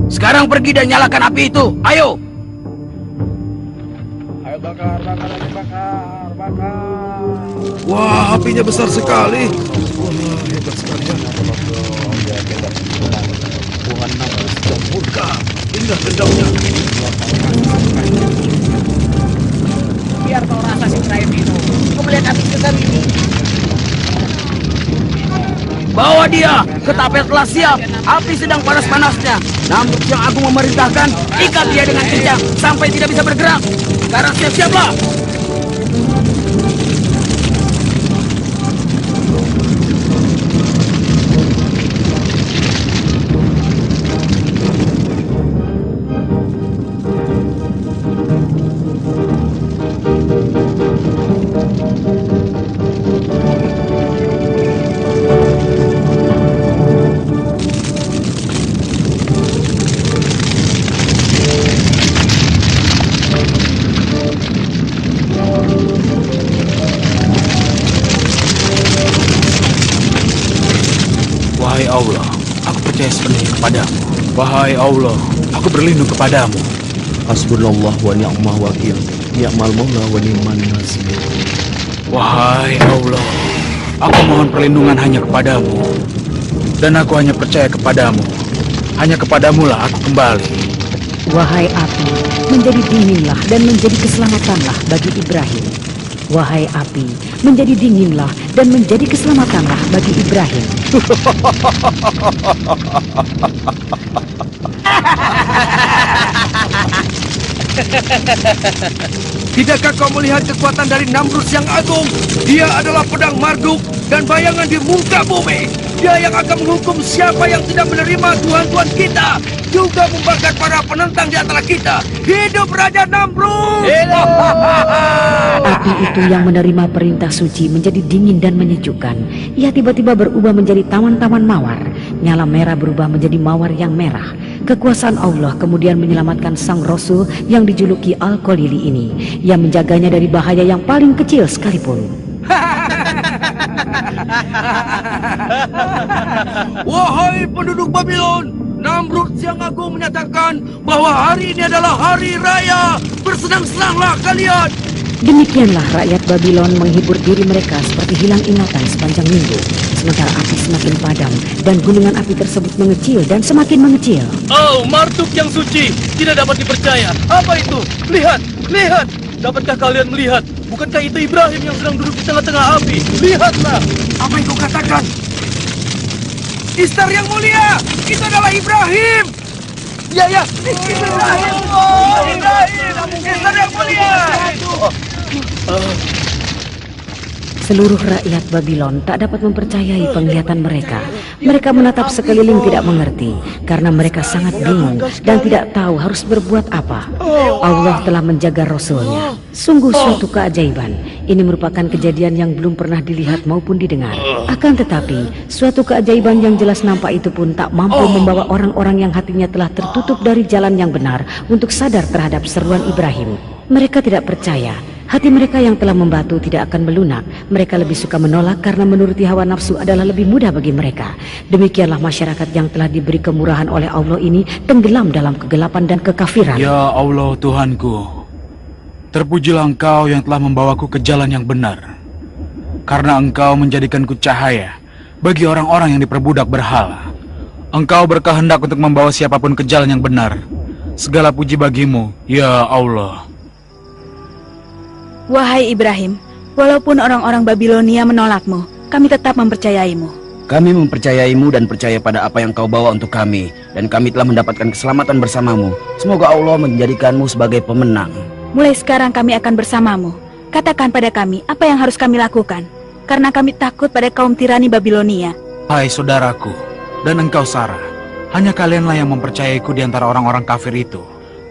Sekarang pergi dan nyalakan api itu. Ayo. Ayo bakar. Wah, apinya besar sekali. Wah, hebat sekali ya. Tuhan Namrud sedang murka. Inilah dendamnya. Biar kau rasa si Ibrahim itu. Aku melihat api besar ini. Bawa dia ke tapel telah siap. Api sedang panas-panasnya. Namrud yang agung memerintahkan, ikat dia dengan kencang sampai tidak bisa bergerak. Sekarang siap-siaplah. Wahai Allah, aku percaya sepenuhnya kepadamu. Wahai Allah, aku berlindung kepadamu. Hasbunallah wa ni'mal wakil. Ni'mal maula wa ni'man nasir. Wahai Allah, aku mohon perlindungan hanya kepadamu. Dan aku hanya percaya kepadamu. Hanya kepadamulah aku kembali. Wahai api, menjadi dinginlah dan menjadi keselamatanlah bagi Ibrahim. Wahai api, menjadi dinginlah dan menjadi keselamatanlah bagi Ibrahim. Tidakkah kau melihat kekuatan dari Namrud yang agung? Dia adalah pedang Marduk dan bayangan di muka bumi. Dia yang akan menghukum siapa yang tidak menerima Tuhan-Tuhan kita, juga membakar para penentang di antara kita. Hidup Raja Namrud! Api itu yang menerima perintah suci menjadi dingin dan menyejukkan. Ia tiba-tiba berubah menjadi taman-taman mawar. Nyala merah berubah menjadi mawar yang merah. Kekuasaan Allah kemudian menyelamatkan sang Rasul yang dijuluki Al-Qalili ini, yang menjaganya dari bahaya yang paling kecil sekalipun. Wahai penduduk Babylon, Namrud Siang Agung menyatakan bahwa hari ini adalah hari raya. Bersenang-senanglah kalian. Demikianlah rakyat Babylon menghibur diri mereka seperti hilang ingatan sepanjang minggu. Sementara api semakin padam dan gunungan api tersebut mengecil dan semakin mengecil. Oh, Marduk yang suci, tidak dapat dipercaya. Apa itu? Lihat, lihat. Dapatkah kalian melihat? Bukankah itu Ibrahim yang sedang duduk di tengah-tengah api? Lihatlah. Apa yang kau katakan? Istar yang mulia, itu adalah Ibrahim. Ya, Ibrahim. Oh, Ibrahim. Istar yang mulia. Seluruh rakyat Babylon tak dapat mempercayai penglihatan mereka. Mereka menatap sekeliling tidak mengerti karena mereka sangat bingung dan tidak tahu harus berbuat apa. Allah telah menjaga Rasulnya. Sungguh suatu keajaiban. Ini merupakan kejadian yang belum pernah dilihat maupun didengar. Akan tetapi, suatu keajaiban yang jelas nampak itu pun tak mampu membawa orang-orang yang hatinya telah tertutup dari jalan yang benar untuk sadar terhadap seruan Ibrahim. Mereka tidak percaya. Hati mereka yang telah membatu tidak akan melunak. Mereka lebih suka menolak karena menuruti hawa nafsu adalah lebih mudah bagi mereka. Demikianlah masyarakat yang telah diberi kemurahan oleh Allah ini tenggelam dalam kegelapan dan kekafiran. Ya Allah Tuhanku, terpujilah Engkau yang telah membawaku ke jalan yang benar. Karena Engkau menjadikanku cahaya bagi orang-orang yang diperbudak berhala. Engkau berkehendak untuk membawa siapapun ke jalan yang benar. Segala puji bagimu, ya Allah. Wahai Ibrahim, walaupun orang-orang Babilonia menolakmu, kami tetap mempercayaimu. Kami mempercayaimu dan percaya pada apa yang kau bawa untuk kami. Dan kami telah mendapatkan keselamatan bersamamu. Semoga Allah menjadikanmu sebagai pemenang. Mulai sekarang kami akan bersamamu. Katakan pada kami apa yang harus kami lakukan. Karena kami takut pada kaum tirani Babilonia. Hai saudaraku, dan engkau Sarah, hanya kalianlah yang mempercayaiku di antara orang-orang kafir itu.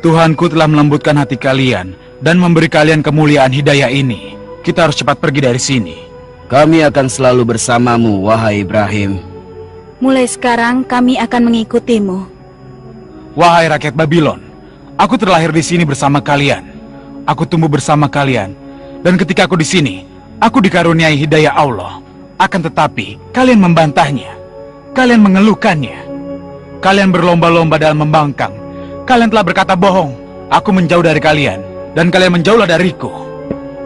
Tuhanku telah melembutkan hati kalian dan memberi kalian kemuliaan hidayah ini. Kita harus cepat pergi dari sini. Kami akan selalu bersamamu, wahai Ibrahim. Mulai sekarang kami akan mengikutimu. Wahai rakyat Babylon, aku terlahir di sini bersama kalian. Aku tumbuh bersama kalian. Dan ketika aku di sini, aku dikaruniai hidayah Allah. Akan tetapi, kalian membantahnya. Kalian mengeluhkannya. Kalian berlomba-lomba dalam membangkang. Kalian telah berkata bohong. Aku menjauh dari kalian, dan kalian menjauhlah dariku.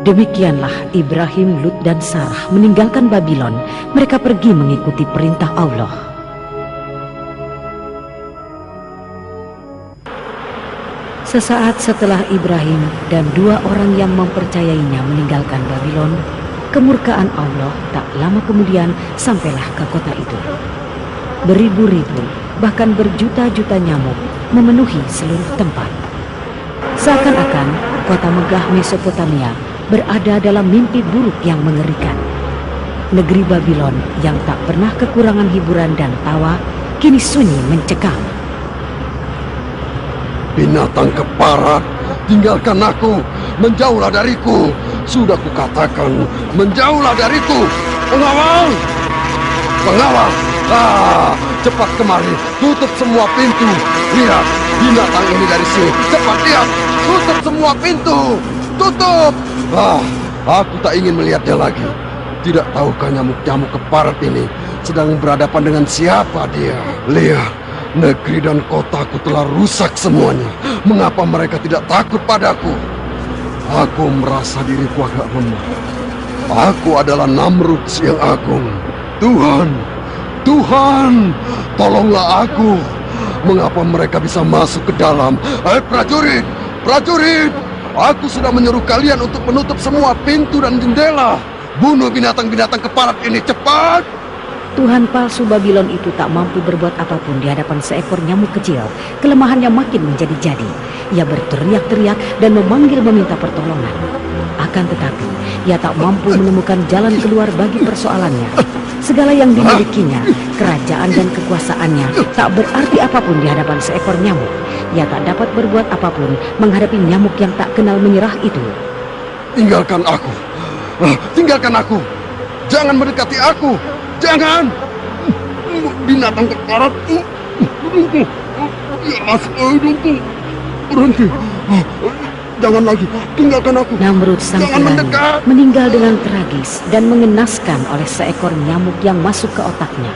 Demikianlah Ibrahim, Lut, dan Sarah meninggalkan Babylon. Mereka pergi mengikuti perintah Allah. Sesaat setelah Ibrahim dan dua orang yang mempercayainya meninggalkan Babylon, kemurkaan Allah tak lama kemudian sampailah ke kota itu. Beribu-ribu, bahkan berjuta-juta nyamuk memenuhi seluruh tempat. Seakan-akan kota megah Mesopotamia berada dalam mimpi buruk yang mengerikan. Negeri Babylon yang tak pernah kekurangan hiburan dan tawa kini sunyi mencekam. Binatang keparat, tinggalkan aku, menjauhlah dariku. Sudah kukatakan, menjauhlah dariku. Pengawal! Pengawal! Cepat kemari, tutup semua pintu. Lihat, binatang ini dari sini. Cepat lihat, tutup semua pintu. Tutup! Aku tak ingin melihatnya lagi. Tidak tahukah nyamuk-nyamuk keparat ini sedang berhadapan dengan siapa dia? Lihat, negeri dan kotaku telah rusak semuanya. Mengapa mereka tidak takut padaku? Aku merasa diriku agak lemah. Aku adalah Namrud yang agung. Tuhan, tolonglah aku. Mengapa mereka bisa masuk ke dalam? Prajurit! Aku sudah menyuruh kalian untuk menutup semua pintu dan jendela. Bunuh binatang-binatang keparat ini, cepat! Tuhan palsu Babylon itu tak mampu berbuat apapun di hadapan seekor nyamuk kecil. Kelemahannya makin menjadi-jadi. Ia berteriak-teriak dan memanggil meminta pertolongan. Akan tetapi, ia tak mampu menemukan jalan keluar bagi persoalannya. Segala yang dimilikinya, kerajaan dan kekuasaannya, tak berarti apapun di hadapan seekor nyamuk. Ia tak dapat berbuat apapun menghadapi nyamuk yang tak kenal menyerah itu. Tinggalkan aku. Tinggalkan aku. Jangan mendekati aku. Jangan. Binatang keparat. Biarlah semua hidupku. Berhenti. Jangan lagi, tinggalkan aku. Namrud sang Jangan tirani mendekat. meninggal dengan tragis dan mengenaskan oleh seekor nyamuk yang masuk ke otaknya.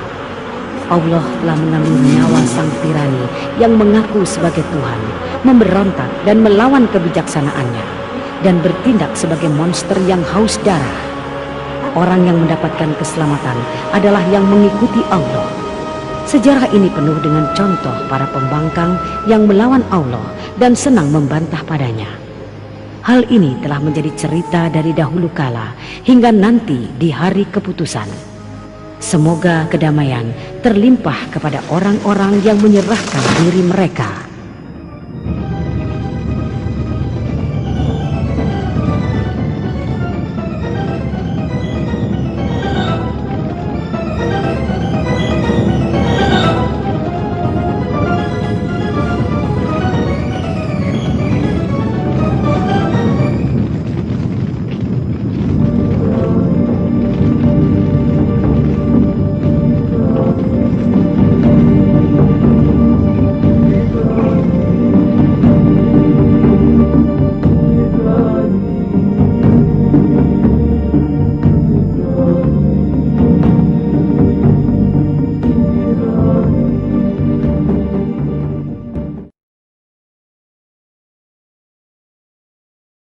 Allah telah mengambil nyawa sang tirani yang mengaku sebagai Tuhan, memberontak dan melawan kebijaksanaannya, dan bertindak sebagai monster yang haus darah. Orang yang mendapatkan keselamatan adalah yang mengikuti Allah. Sejarah ini penuh dengan contoh para pembangkang yang melawan Allah dan senang membantah padanya. Hal ini telah menjadi cerita dari dahulu kala hingga nanti di hari keputusan. Semoga kedamaian terlimpah kepada orang-orang yang menyerahkan diri mereka